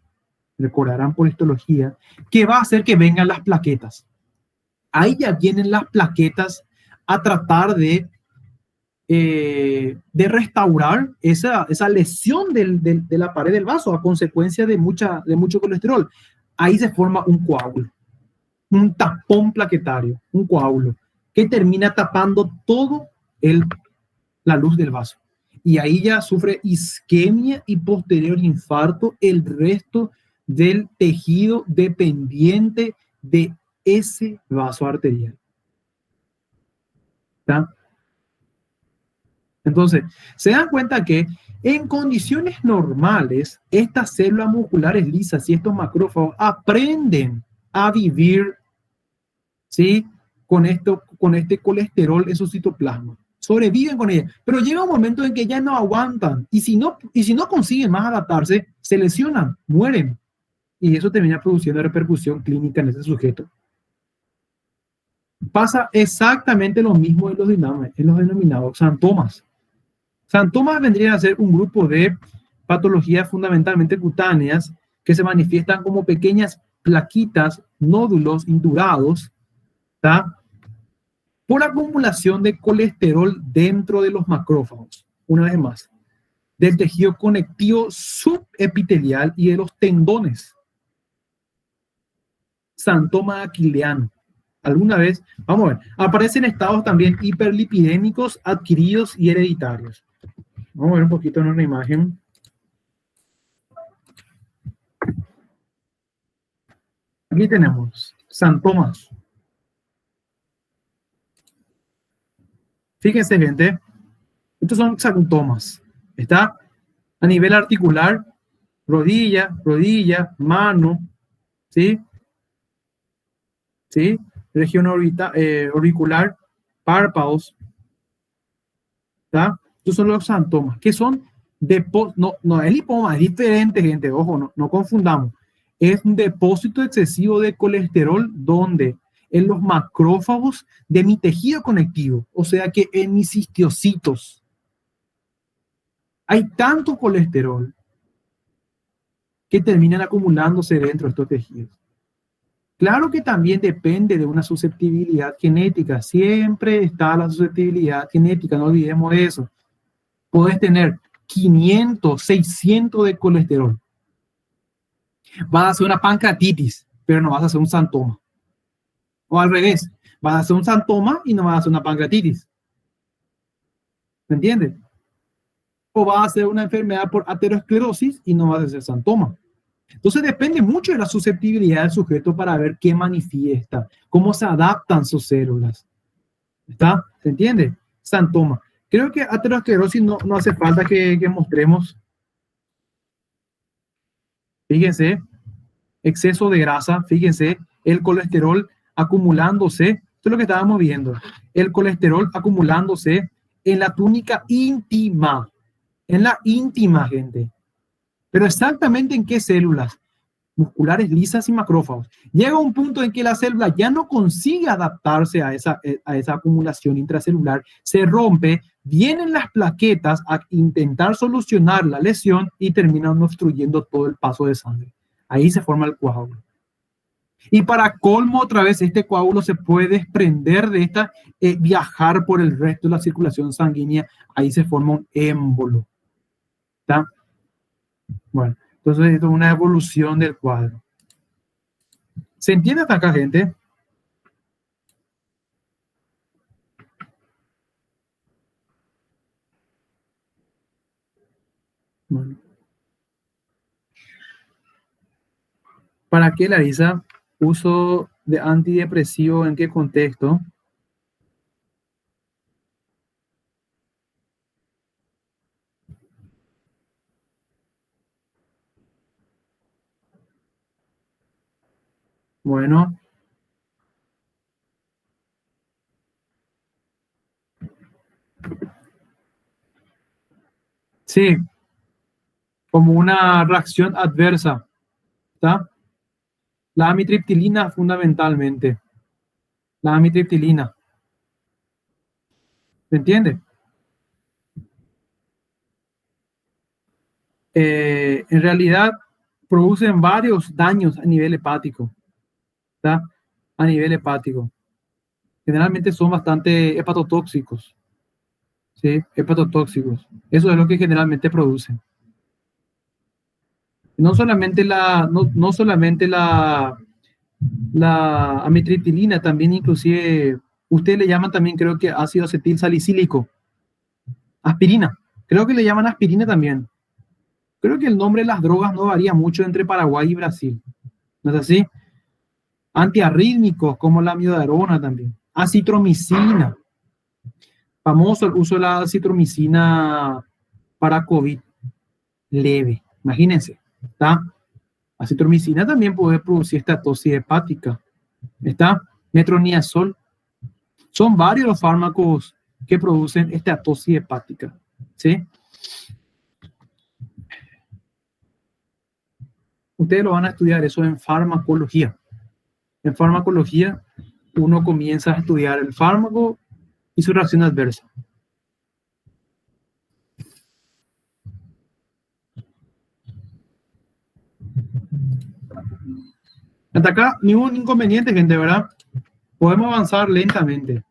recordarán por histología, que va a hacer que vengan las plaquetas. Ahí ya vienen las plaquetas a tratar de restaurar esa lesión de la pared del vaso a consecuencia de mucho colesterol. Ahí se forma un coágulo, un tapón plaquetario, un coágulo, que termina tapando todo la luz del vaso. Y ahí ya sufre isquemia y posterior infarto el resto del tejido dependiente de ese vaso arterial. ¿Está? Entonces, se dan cuenta que en condiciones normales, estas células musculares lisas y estos macrófagos aprenden a vivir, ¿sí? con este colesterol en su citoplasma. Sobreviven con ella, pero llega un momento en que ya no aguantan y si no consiguen más adaptarse, se lesionan, mueren y eso termina produciendo repercusión clínica en ese sujeto. Pasa exactamente lo mismo en los denominados xantomas. Xantomas vendrían a ser un grupo de patologías fundamentalmente cutáneas que se manifiestan como pequeñas plaquitas, nódulos indurados, ¿tá? Por acumulación de colesterol dentro de los macrófagos, una vez más, del tejido conectivo subepitelial y de los tendones. Xantoma aquileano. Alguna vez, vamos a ver, aparecen estados también hiperlipidémicos adquiridos y hereditarios. Vamos a ver un poquito en una imagen. Aquí tenemos santomas. Fíjense, gente, estos son santomas. Está a nivel articular, rodilla, mano, ¿sí? ¿Sí? Región auricular, párpados, ¿está? Estos son los santomas, que son no es lipoma, es diferente, gente, ojo, no confundamos. Es un depósito excesivo de colesterol donde en los macrófagos de mi tejido conectivo, o sea que en mis cistiocitos, hay tanto colesterol que terminan acumulándose dentro de estos tejidos. Claro que también depende de una susceptibilidad genética. Siempre está la susceptibilidad genética, no olvidemos eso. Puedes tener 500, 600 de colesterol. Vas a hacer una pancreatitis, pero no vas a hacer un santoma. O al revés, vas a hacer un santoma y no vas a hacer una pancreatitis. ¿Me entiendes? O vas a hacer una enfermedad por aterosclerosis y no vas a hacer santoma. Entonces depende mucho de la susceptibilidad del sujeto para ver qué manifiesta, cómo se adaptan sus células. ¿Está? ¿Se entiende? Santoma. Creo que aterosclerosis no hace falta que mostremos. Fíjense, exceso de grasa, fíjense, el colesterol acumulándose. Esto es lo que estábamos viendo. El colesterol acumulándose en la túnica íntima. En la íntima, gente. Pero exactamente en qué células. Musculares lisas y macrófagos. Llega un punto en que la célula ya no consigue adaptarse a esa acumulación intracelular, se rompe, vienen las plaquetas a intentar solucionar la lesión y terminan obstruyendo todo el paso de sangre. Ahí se forma el coágulo. Y para colmo, otra vez, este coágulo se puede desprender de esta, viajar por el resto de la circulación sanguínea. Ahí se forma un émbolo. ¿Está? Bueno. Entonces, esto es una evolución del cuadro. ¿Se entiende hasta acá, gente? Bueno. ¿Para qué, Larisa? ¿Uso de antidepresivo en qué contexto? Bueno. Sí, como una reacción adversa. ¿Está? La amitriptilina fundamentalmente. La amitriptilina. ¿Se entiende? En realidad producen varios daños a nivel hepático. ¿Está? A nivel hepático. Generalmente son bastante hepatotóxicos. ¿Sí? Hepatotóxicos. Eso es lo que generalmente producen. No solamente no solamente la amitriptilina, también inclusive, ustedes le llaman también, creo que ácido acetil salicílico, aspirina, creo que le llaman aspirina también. Creo que el nombre de las drogas no varía mucho entre Paraguay y Brasil, ¿no es así? Antiarrítmicos, como la amiodarona también. Acitromicina, famoso el uso de la acitromicina para COVID, leve, imagínense, ¿está? Acitromicina también puede producir estatosis hepática. ¿Está? Metronidazol. Son varios los fármacos que producen estatosis hepática. ¿Sí? Ustedes lo van a estudiar eso en farmacología. En farmacología, uno comienza a estudiar el fármaco y su reacción adversa. Hasta acá, ningún inconveniente, gente, ¿verdad? Podemos avanzar lentamente.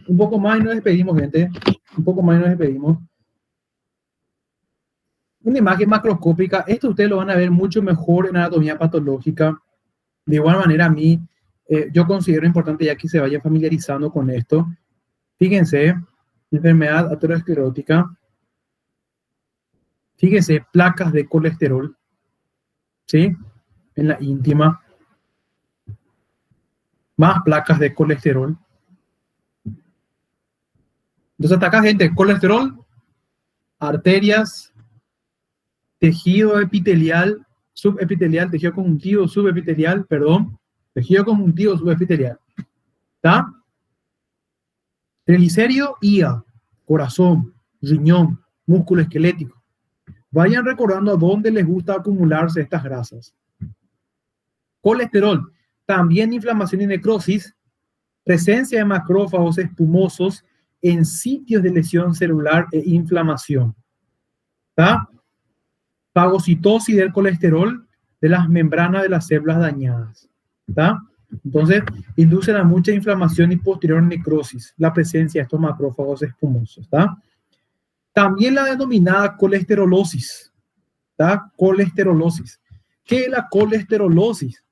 Un poco más y nos despedimos, gente. Un poco más y nos despedimos. una imagen macroscópica. Esto ustedes lo van a ver mucho mejor en anatomía patológica. De igual manera, a mí, yo considero importante ya que se vayan familiarizando con esto. Fíjense, enfermedad aterosclerótica. Fíjense, placas de colesterol, ¿sí? En la íntima. Más placas de colesterol. Entonces, hasta acá, gente, colesterol, arterias, tejido epitelial, subepitelial, tejido conjuntivo, subepitelial, perdón, tejido conjuntivo, subepitelial. ¿Está? Triglicérido, hígado, corazón, riñón, músculo esquelético. Vayan recordando a dónde les gusta acumularse estas grasas. Colesterol, también inflamación y necrosis, presencia de macrófagos espumosos en sitios de lesión celular e inflamación. ¿Está? Fagocitosis del colesterol de las membranas de las células dañadas. ¿Está? Entonces, inducen a mucha inflamación y posterior necrosis la presencia de estos macrófagos espumosos. ¿Está? También la denominada colesterolosis. ¿Está? Colesterolosis. ¿Qué es la colesterolosis?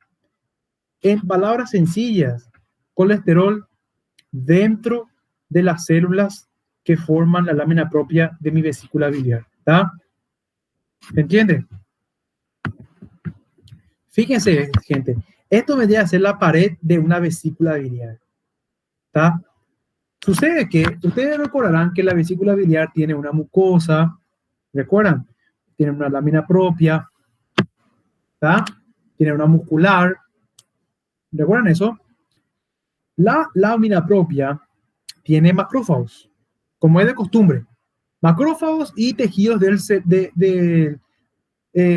En palabras sencillas, colesterol dentro de las células que forman la lámina propia de mi vesícula biliar. ¿Está? ¿Se entiende? Fíjense, gente, esto vendría a ser la pared de una vesícula biliar. ¿Está? Sucede que ustedes recordarán que la vesícula biliar tiene una mucosa, ¿recuerdan? Tiene una lámina propia, ¿está? Tiene una muscular, ¿recuerdan eso? La lámina propia tiene macrófagos, como es de costumbre. Macrófagos y tejidos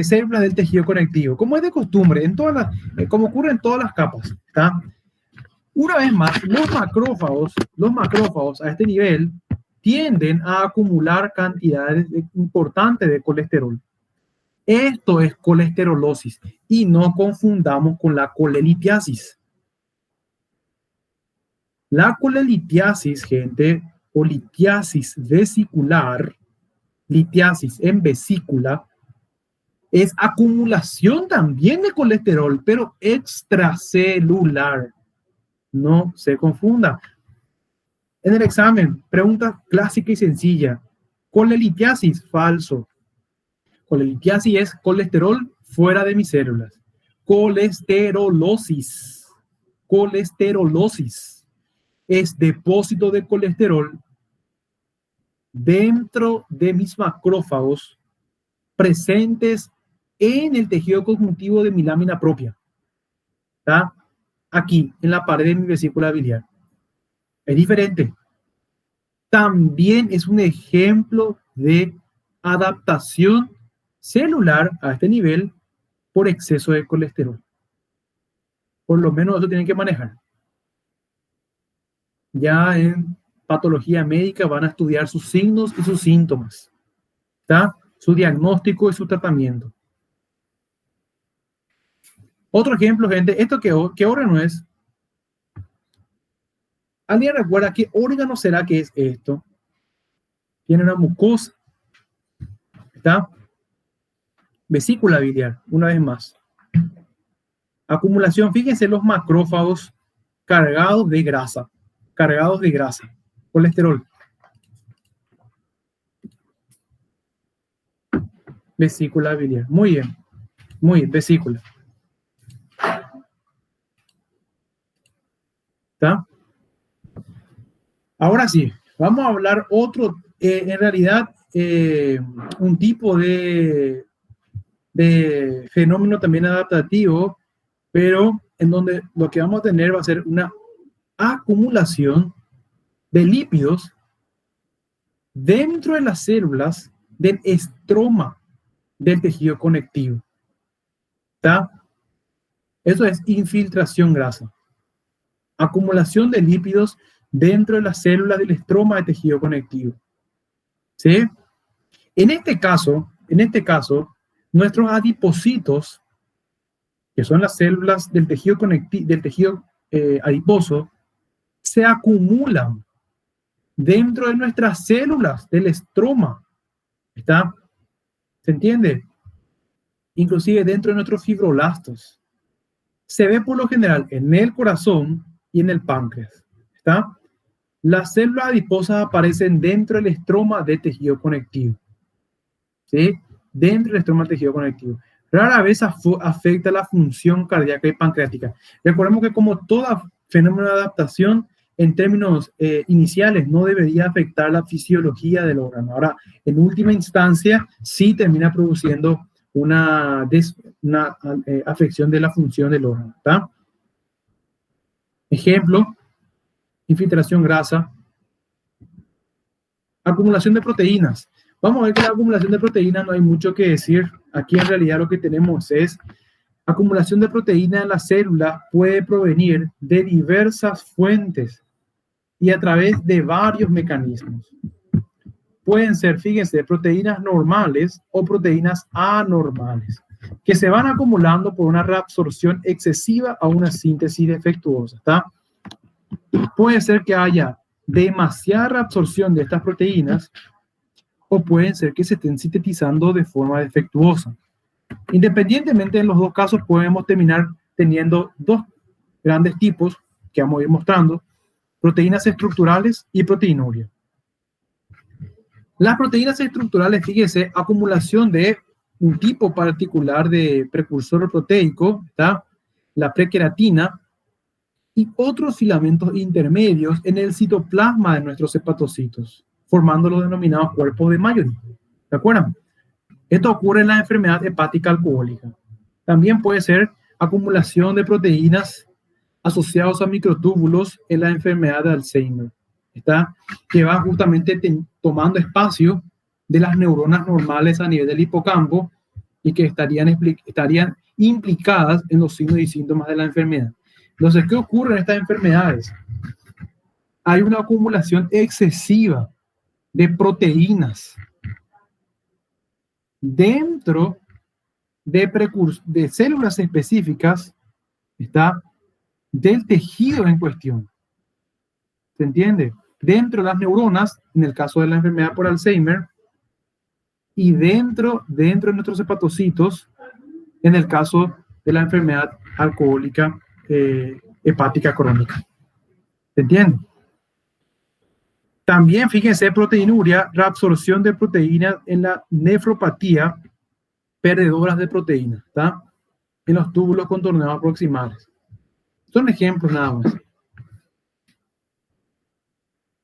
células del tejido conectivo, como es de costumbre, como ocurre en todas las capas. ¿Está? Una vez más, los macrófagos a este nivel tienden a acumular cantidades importantes de colesterol. Esto es colesterolosis y no confundamos con la colelitiasis. La colelitiasis, gente, o litiasis vesicular, litiasis en vesícula, es acumulación también de colesterol, pero extracelular. No se confunda. En el examen, pregunta clásica y sencilla. Colelitiasis, falso. Colelitiasis es colesterol fuera de mis células. Colesterolosis. Colesterolosis es depósito de colesterol dentro de mis macrófagos presentes en el tejido conjuntivo de mi lámina propia. ¿Está? Aquí, en la pared de mi vesícula biliar. Es diferente. También es un ejemplo de adaptación celular a este nivel por exceso de colesterol. Por lo menos eso tienen que manejar. Ya en patología médica van a estudiar sus signos y sus síntomas. ¿Está? Su diagnóstico y su tratamiento. Otro ejemplo, gente, ¿esto qué órgano es? ¿Alguien recuerda qué órgano será que es esto? Tiene una mucosa. ¿Está? Vesícula biliar, una vez más. Acumulación, fíjense los macrófagos cargados de grasa, colesterol. Vesícula biliar, muy bien, vesícula. ¿Está? Ahora sí, vamos a hablar en realidad, un tipo de fenómeno también adaptativo, pero en donde lo que vamos a tener va a ser una acumulación de lípidos dentro de las células del estroma del tejido conectivo. ¿Está? Eso es infiltración grasa. Acumulación de lípidos dentro de las células del estroma del tejido conectivo. ¿Sí? En este caso, nuestros adipocitos, que son las células del tejido adiposo, se acumulan dentro de nuestras células del estroma. ¿Está? ¿Se entiende? Inclusive dentro de nuestros fibroblastos. Se ve por lo general en el corazón y en el páncreas. ¿Está? Las células adiposas aparecen dentro del estroma de tejido conectivo. ¿Sí? Dentro del estroma de tejido conectivo. Rara vez afecta la función cardíaca y pancreática. Recordemos que como todo fenómeno de adaptación, en términos iniciales, no debería afectar la fisiología del órgano. Ahora, en última instancia, sí termina produciendo una afección de la función del órgano. ¿Está? Ejemplo, infiltración grasa, acumulación de proteínas. Vamos a ver que la acumulación de proteínas no hay mucho que decir. Aquí en realidad lo que tenemos es acumulación de proteína en la célula puede provenir de diversas fuentes y a través de varios mecanismos. Pueden ser, fíjense, proteínas normales o proteínas anormales, que se van acumulando por una reabsorción excesiva a una síntesis defectuosa. ¿Está? Puede ser que haya demasiada reabsorción de estas proteínas o pueden ser que se estén sintetizando de forma defectuosa. Independientemente de los dos casos, podemos terminar teniendo dos grandes tipos que vamos a ir mostrando: proteínas estructurales y proteinuria. Las proteínas estructurales, fíjese, acumulación de un tipo particular de precursor proteico, ¿está? La prequeratina, y otros filamentos intermedios en el citoplasma de nuestros hepatocitos, formando los denominados cuerpos de Mayori. ¿De acuerdo? Esto ocurre en la enfermedad hepática alcohólica. También puede ser acumulación de proteínas asociados a microtúbulos en la enfermedad de Alzheimer. ¿Está? Que va justamente tomando espacio de las neuronas normales a nivel del hipocampo y que estarían implicadas en los signos y síntomas de la enfermedad. Entonces, ¿qué ocurre en estas enfermedades? Hay una acumulación excesiva de proteínas dentro de células específicas, ¿está? Del tejido en cuestión. ¿Se entiende? Dentro de las neuronas, en el caso de la enfermedad por Alzheimer, y dentro de nuestros hepatocitos, en el caso de la enfermedad alcohólica hepática crónica. ¿Se entiende? También, fíjense, proteinuria, reabsorción de proteínas en la nefropatía, perdedoras de proteínas, ¿está? En los túbulos contorneados proximales. Son ejemplos nada más.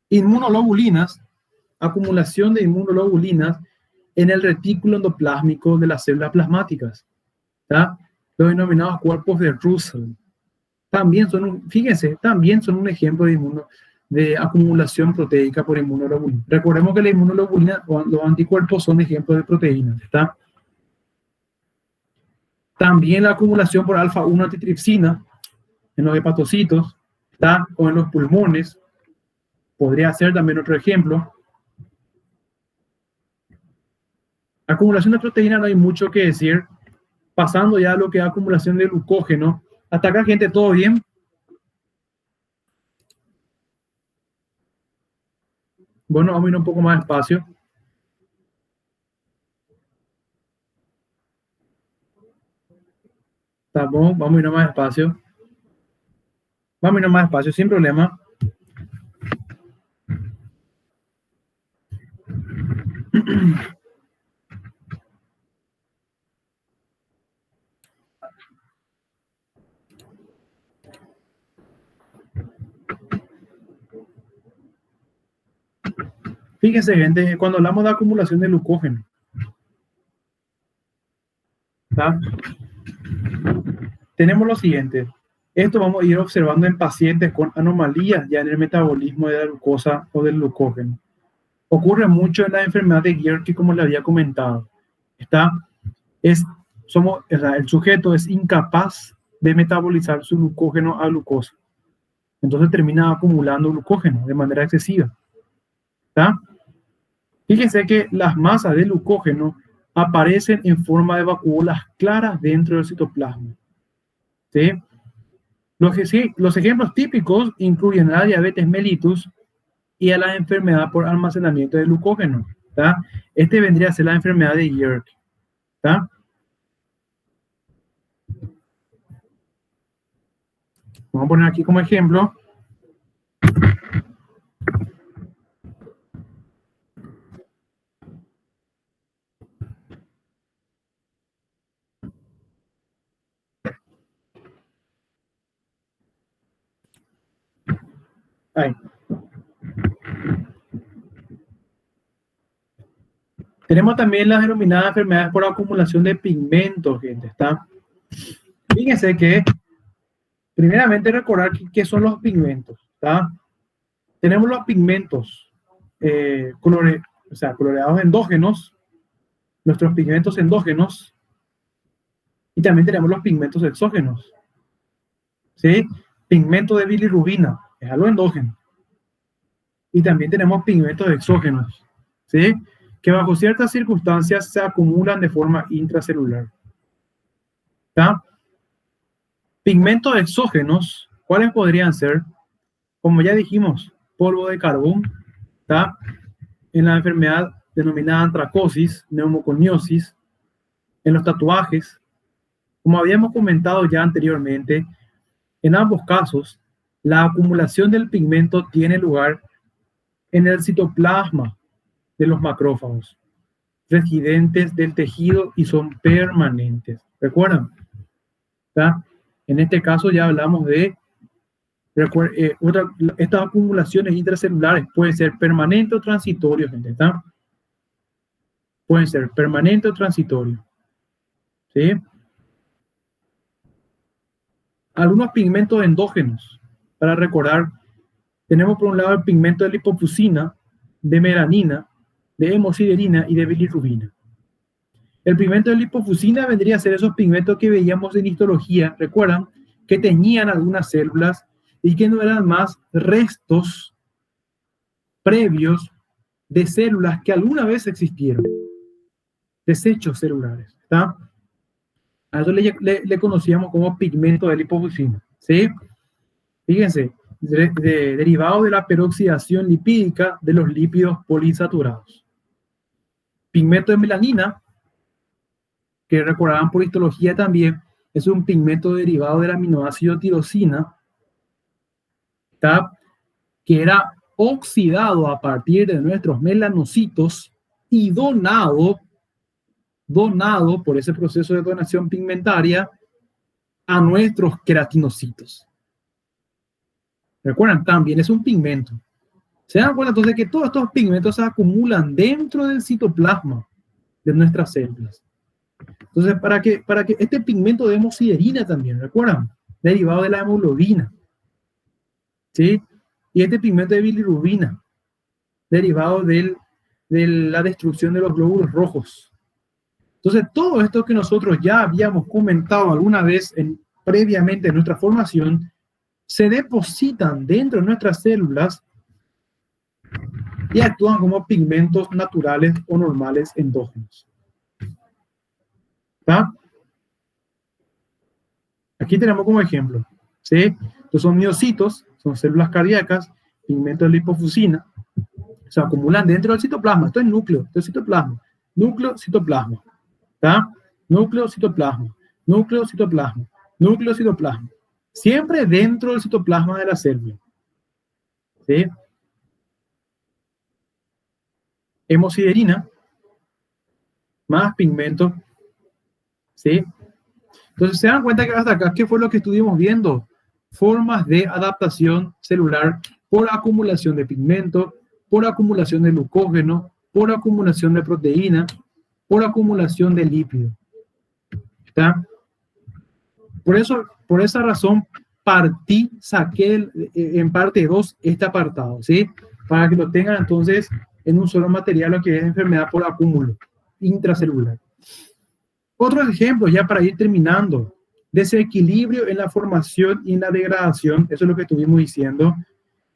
Inmunoglobulinas, acumulación de inmunoglobulinas en el retículo endoplásmico de las células plasmáticas, ¿está? Los denominados cuerpos de Russell. También también son un ejemplo de acumulación proteica por inmunoglobulina. Recordemos que la inmunoglobulina o los anticuerpos son ejemplos de proteínas, ¿está? También la acumulación por alfa-1 antitripsina en los hepatocitos, ¿está? O en los pulmones. Podría ser también otro ejemplo. Acumulación de proteína no hay mucho que decir. Pasando ya a lo que es acumulación de glucógeno. Hasta acá, gente, ¿todo bien? Bueno, vamos a ir un poco más despacio. Vamos a ir más despacio. Vamos a ir más despacio, sin problema. Fíjense, gente, cuando hablamos de acumulación de glucógeno, ¿está? Tenemos lo siguiente. Esto vamos a ir observando en pacientes con anomalías ya en el metabolismo de la glucosa o del glucógeno. Ocurre mucho en la enfermedad de Gierke, como le había comentado. ¿Está? El sujeto es incapaz de metabolizar su glucógeno a glucosa. Entonces termina acumulando glucógeno de manera excesiva. ¿Está? Fíjense que las masas de glucógeno aparecen en forma de vacuolas claras dentro del citoplasma. ¿Sí? Los ejemplos típicos incluyen a la diabetes mellitus y a la enfermedad por almacenamiento de glucógeno. ¿Tá? Este vendría a ser la enfermedad de Gierke. ¿Está? Vamos a poner aquí como ejemplo. Ahí. Tenemos también las denominadas enfermedades por acumulación de pigmentos, gente, ¿está? Fíjense que, primeramente, recordar qué son los pigmentos, ¿está? Tenemos los pigmentos coloreados endógenos, nuestros pigmentos endógenos, y también tenemos los pigmentos exógenos, ¿sí? Pigmento de bilirrubina, es algo endógeno. Y también tenemos pigmentos exógenos, ¿sí? Que bajo ciertas circunstancias se acumulan de forma intracelular. ¿Está? Pigmentos exógenos, ¿cuáles podrían ser? Como ya dijimos, polvo de carbón, ¿está? En la enfermedad denominada antracosis, neumoconiosis, en los tatuajes, como habíamos comentado ya anteriormente, en ambos casos, la acumulación del pigmento tiene lugar en el citoplasma de los macrófagos, residentes del tejido y son permanentes. ¿Recuerdan? ¿Está? En este caso ya hablamos de estas acumulaciones intracelulares pueden ser permanentes o transitorios, gente, ¿está? Pueden ser permanente o transitorio, ¿sí? Algunos pigmentos endógenos, para recordar, tenemos por un lado el pigmento de lipofuscina, de melanina, de hemosiderina y de bilirrubina. El pigmento de lipofuscina vendría a ser esos pigmentos que veíamos en histología, recuerdan, que teñían algunas células y que no eran más restos previos de células que alguna vez existieron, desechos celulares, ¿está? A eso le conocíamos como pigmento de lipofuscina, ¿sí? Fíjense, derivado de la peroxidación lipídica de los lípidos poliinsaturados. Pigmento de melanina, que recordarán por histología también, es un pigmento derivado del aminoácido tirosina, ¿está? Que era oxidado a partir de nuestros melanocitos y donado por ese proceso de donación pigmentaria a nuestros queratinocitos. ¿Recuerdan? También es un pigmento. ¿Se dan cuenta entonces que todos estos pigmentos se acumulan dentro del citoplasma de nuestras células? Entonces, para que este pigmento de hemosiderina también, ¿recuerdan? Derivado de la hemoglobina, ¿sí? Y este pigmento de bilirrubina, derivado de la destrucción de los glóbulos rojos. Entonces, todo esto que nosotros ya habíamos comentado alguna vez previamente en nuestra formación, se depositan dentro de nuestras células y actúan como pigmentos naturales o normales endógenos. ¿Está? Aquí tenemos como ejemplo, ¿sí? Estos son miocitos, son células cardíacas, pigmentos de lipofuscina, se acumulan dentro del citoplasma. Esto es núcleo, esto es citoplasma. Núcleo, citoplasma. ¿Está? Núcleo, citoplasma. Núcleo, citoplasma. Núcleo, citoplasma. Siempre dentro del citoplasma de la célula. ¿Sí? Hemosiderina, más pigmento. ¿Sí? Entonces, se dan cuenta que hasta acá, ¿qué fue lo que estuvimos viendo? Formas de adaptación celular por acumulación de pigmento, por acumulación de glucógeno, por acumulación de proteína, por acumulación de lípido. ¿Está? Por esa razón, saqué en parte 2 este apartado, ¿sí? Para que lo tengan entonces en un solo material, lo que es enfermedad por acúmulo intracelular. Otros ejemplos, ya para ir terminando: desequilibrio en la formación y en la degradación, eso es lo que estuvimos diciendo,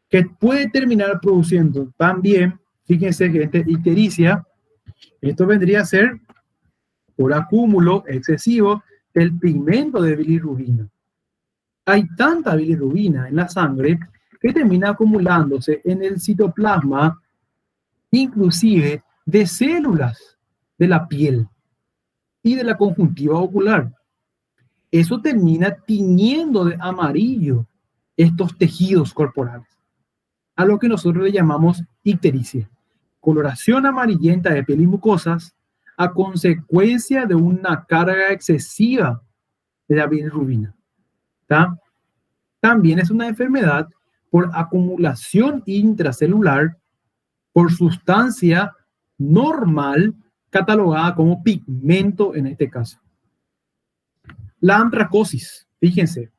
que puede terminar produciendo también, fíjense, gente, ictericia. Esto vendría a ser por acúmulo excesivo del pigmento de bilirrubina. Hay tanta bilirrubina en la sangre que termina acumulándose en el citoplasma, inclusive de células de la piel. y de la conjuntiva ocular. Eso termina tiñendo de amarillo estos tejidos corporales, a lo que nosotros le llamamos ictericia, coloración amarillenta de piel y mucosas a consecuencia de una carga excesiva de la bilirrubina. ¿Tá? También es una enfermedad por acumulación intracelular por sustancia normal catalogada como pigmento en este caso. La antracosis, fíjense,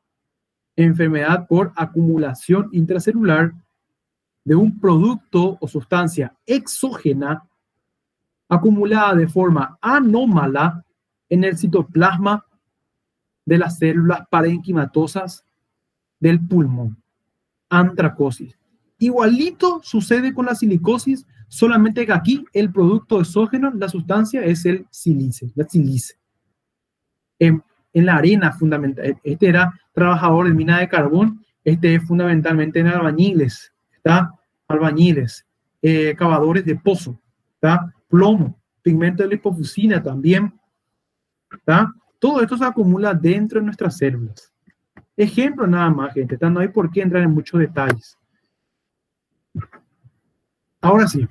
enfermedad por acumulación intracelular de un producto o sustancia exógena acumulada de forma anómala en el citoplasma de las células parenquimatosas del pulmón. Antracosis. Igualito sucede con la silicosis, solamente que aquí el producto exógeno, la sustancia, es el sílice, la sílice. En la arena, fundamental. Este era trabajador de mina de carbón, este es fundamentalmente en albañiles, ¿está? Albañiles, cavadores de pozo, ¿está? Plomo, pigmento de la hipofusina también, ¿está? Todo esto se acumula dentro de nuestras células. Ejemplo nada más, gente, ¿está? No hay por qué entrar en muchos detalles. Ahora sí,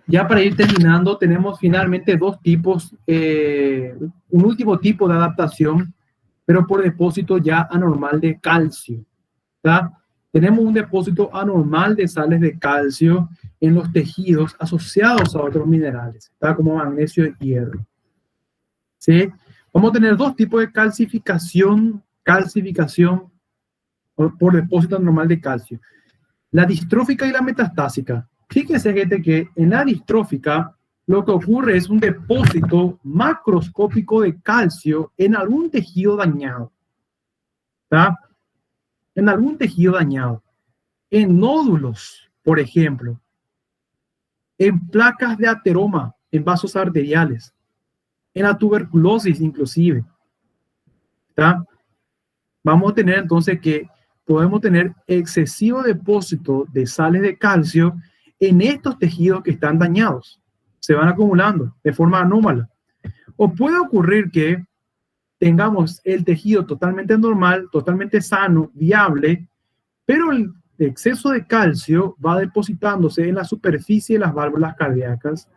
ya para ir terminando, tenemos finalmente dos tipos, un último tipo de adaptación, pero por depósito ya anormal de calcio. ¿Tá? Tenemos un depósito anormal de sales de calcio en los tejidos asociados a otros minerales, ¿tá? Como magnesio y hierro. ¿Sí? Vamos a tener dos tipos de calcificación por depósito anormal de calcio. La distrófica y la metastásica. Fíjense, gente, que en la distrófica lo que ocurre es un depósito macroscópico de calcio en algún tejido dañado. ¿Tá? En algún tejido dañado. En nódulos, por ejemplo. En placas de ateroma, en vasos arteriales. En la tuberculosis, inclusive. ¿Tá? Vamos a tener entonces que podemos tener excesivo depósito de sales de calcio en estos tejidos que están dañados. Se van acumulando de forma anómala. O puede ocurrir que tengamos el tejido totalmente normal, totalmente sano, viable, pero el exceso de calcio va depositándose en la superficie de las válvulas cardíacas,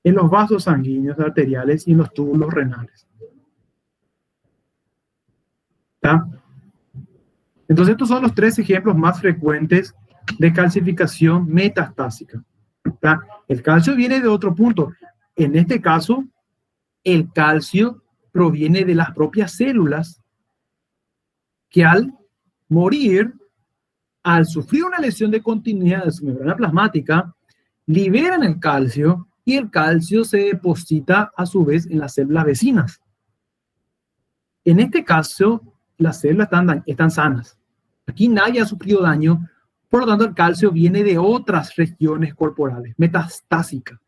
en los vasos sanguíneos arteriales y en los túbulos renales. ¿Tá? Entonces, estos son los tres ejemplos más frecuentes de calcificación metastásica. ¿Tá? El calcio viene de otro punto. En este caso, el calcio proviene de las propias células que al morir, al sufrir una lesión de continuidad de su membrana plasmática, liberan el calcio y el calcio se deposita a su vez en las células vecinas. En este caso, las células están sanas. Aquí nadie ha sufrido daño, por lo tanto el calcio viene de otras regiones corporales, metastásica.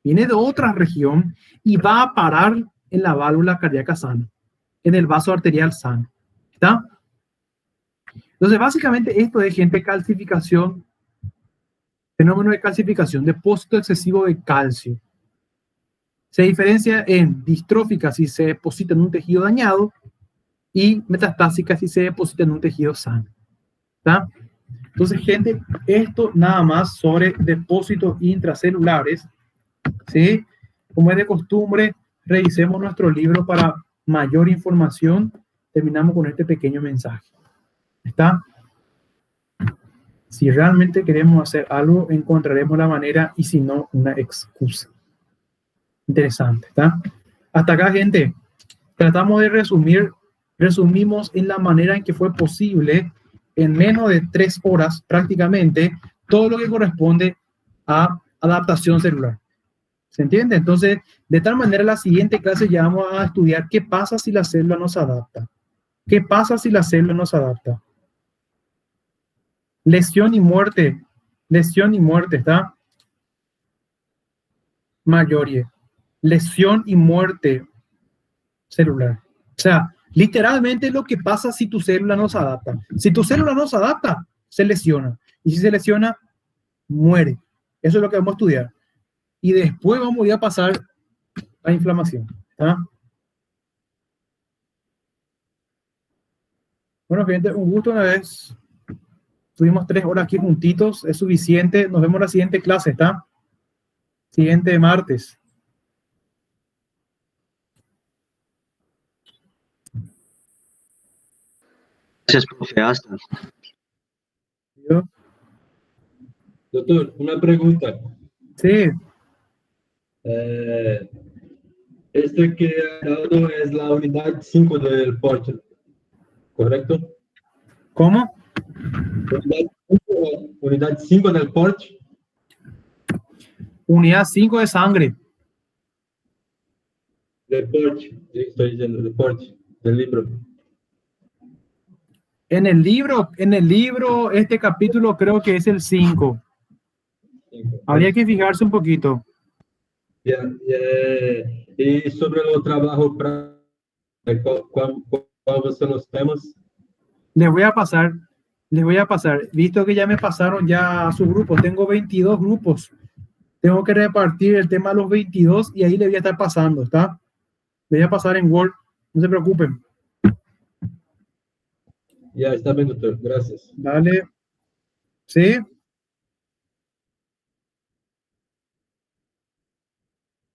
Viene de otra región y va a parar en la válvula cardíaca sana, en el vaso arterial sano. ¿Está? Entonces, básicamente esto es, gente, calcificación, fenómeno de calcificación, depósito excesivo de calcio. Se diferencia en distrófica si se deposita en un tejido dañado y metastásica si se deposita en un tejido sano. ¿Está? Entonces, gente, esto nada más sobre depósitos intracelulares. ¿Sí? Como es de costumbre, revisemos nuestro libro para mayor información. Terminamos con este pequeño mensaje. ¿Está? Si realmente queremos hacer algo, encontraremos la manera y si no, una excusa. Interesante, ¿está? Hasta acá, gente. Tratamos de resumimos en la manera en que fue posible, en menos de 3 horas prácticamente, todo lo que corresponde a adaptación celular. ¿Se entiende? Entonces, de tal manera, la siguiente clase ya vamos a estudiar qué pasa si la célula no se adapta. ¿Qué pasa si la célula no se adapta? Lesión y muerte, ¿está? Mayoría. Lesión y muerte celular. O sea, literalmente lo que pasa si tu célula no se adapta. Si tu célula no se adapta, se lesiona. Y si se lesiona, muere. Eso es lo que vamos a estudiar. Y después vamos a pasar a inflamación. ¿Está? Bueno, gente, un gusto una vez. Tuvimos 3 horas aquí juntitos, es suficiente. Nos vemos en la siguiente clase, ¿está? Siguiente martes. Gracias, profe. Hasta. ¿Yo? Doctor, una pregunta. Sí, Este que ha dado es la unidad 5 del Porsche, ¿correcto? ¿cómo? Unidad 5 del Porsche. Unidad 5 de sangre. Del Porsche, sí, estoy diciendo, del Porsche, del libro. En el libro, este capítulo creo que es el 5. Habría que fijarse un poquito. Ya, y sobre el trabajo práctico, ¿cuáles son los temas? Les voy a pasar, visto que ya me pasaron ya a su grupo, tengo 22 grupos, tengo que repartir el tema a los 22 y ahí le voy a estar pasando, ¿está? Le voy a pasar en Word, no se preocupen. Ya está bien, doctor, gracias. Dale, ¿sí?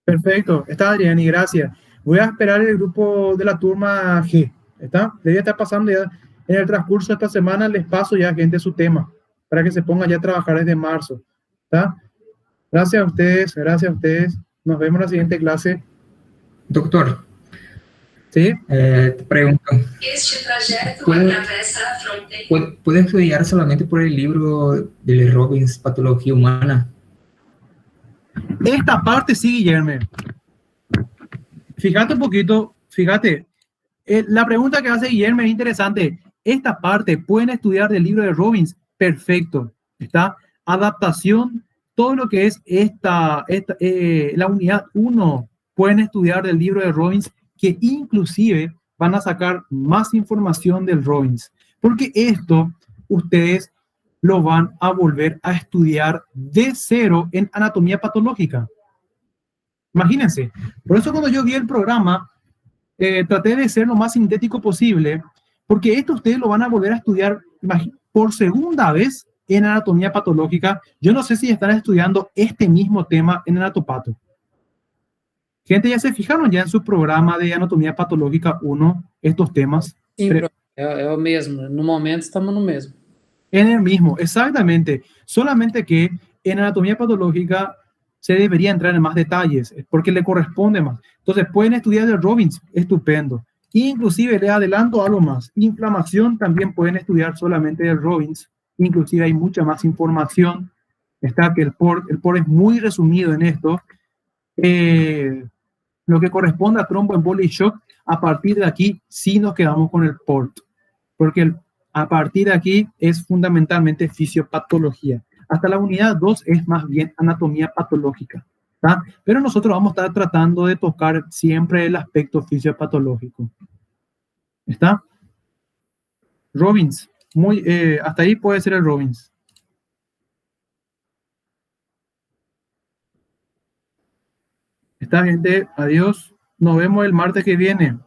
Perfecto, está Adriani, gracias. Voy a esperar el grupo de la turma G, ¿está? Le voy a estar pasando ya en el transcurso de esta semana, les paso ya gente su tema, para que se pongan ya a trabajar desde marzo, ¿está? Gracias a ustedes, gracias a ustedes. Nos vemos en la siguiente clase. Doctor, ¿Sí? te pregunto, ¿puede estudiar solamente por el libro de Robbins, Patología Humana? Esta parte sí, Guillermo. Fíjate un poquito, fíjate. La pregunta que hace Guillermo es interesante. Esta parte, ¿pueden estudiar del libro de Robbins? Perfecto. Está adaptación, todo lo que es la unidad 1, pueden estudiar del libro de Robbins, que inclusive van a sacar más información del Robbins. Porque esto, ustedes lo van a volver a estudiar de cero en anatomía patológica. Imagínense. Por eso cuando yo vi el programa, traté de ser lo más sintético posible, porque esto ustedes lo van a volver a estudiar por segunda vez en anatomía patológica. Yo no sé si están estudiando este mismo tema en anatopato. Gente, ¿ya se fijaron ya en su programa de anatomía patológica 1 estos temas? Sim, prof. É o mesmo. No momento estamos no mesmo. En el mismo, exactamente. Solamente que en anatomía patológica se debería entrar en más detalles, porque le corresponde más. Entonces, pueden estudiar de Robbins, estupendo. Inclusive, le adelanto algo más. Inflamación también pueden estudiar solamente de Robbins. Inclusive hay mucha más información. Está que el PORT es muy resumido en esto. Lo que corresponde a tromboembolia y shock, a partir de aquí sí nos quedamos con el PORT, porque a partir de aquí es fundamentalmente fisiopatología. Hasta la unidad 2 es más bien anatomía patológica, ¿tá? Pero nosotros vamos a estar tratando de tocar siempre el aspecto fisiopatológico. ¿Está? Robbins, hasta ahí puede ser el Robbins. Está, gente, adiós. Nos vemos el martes que viene.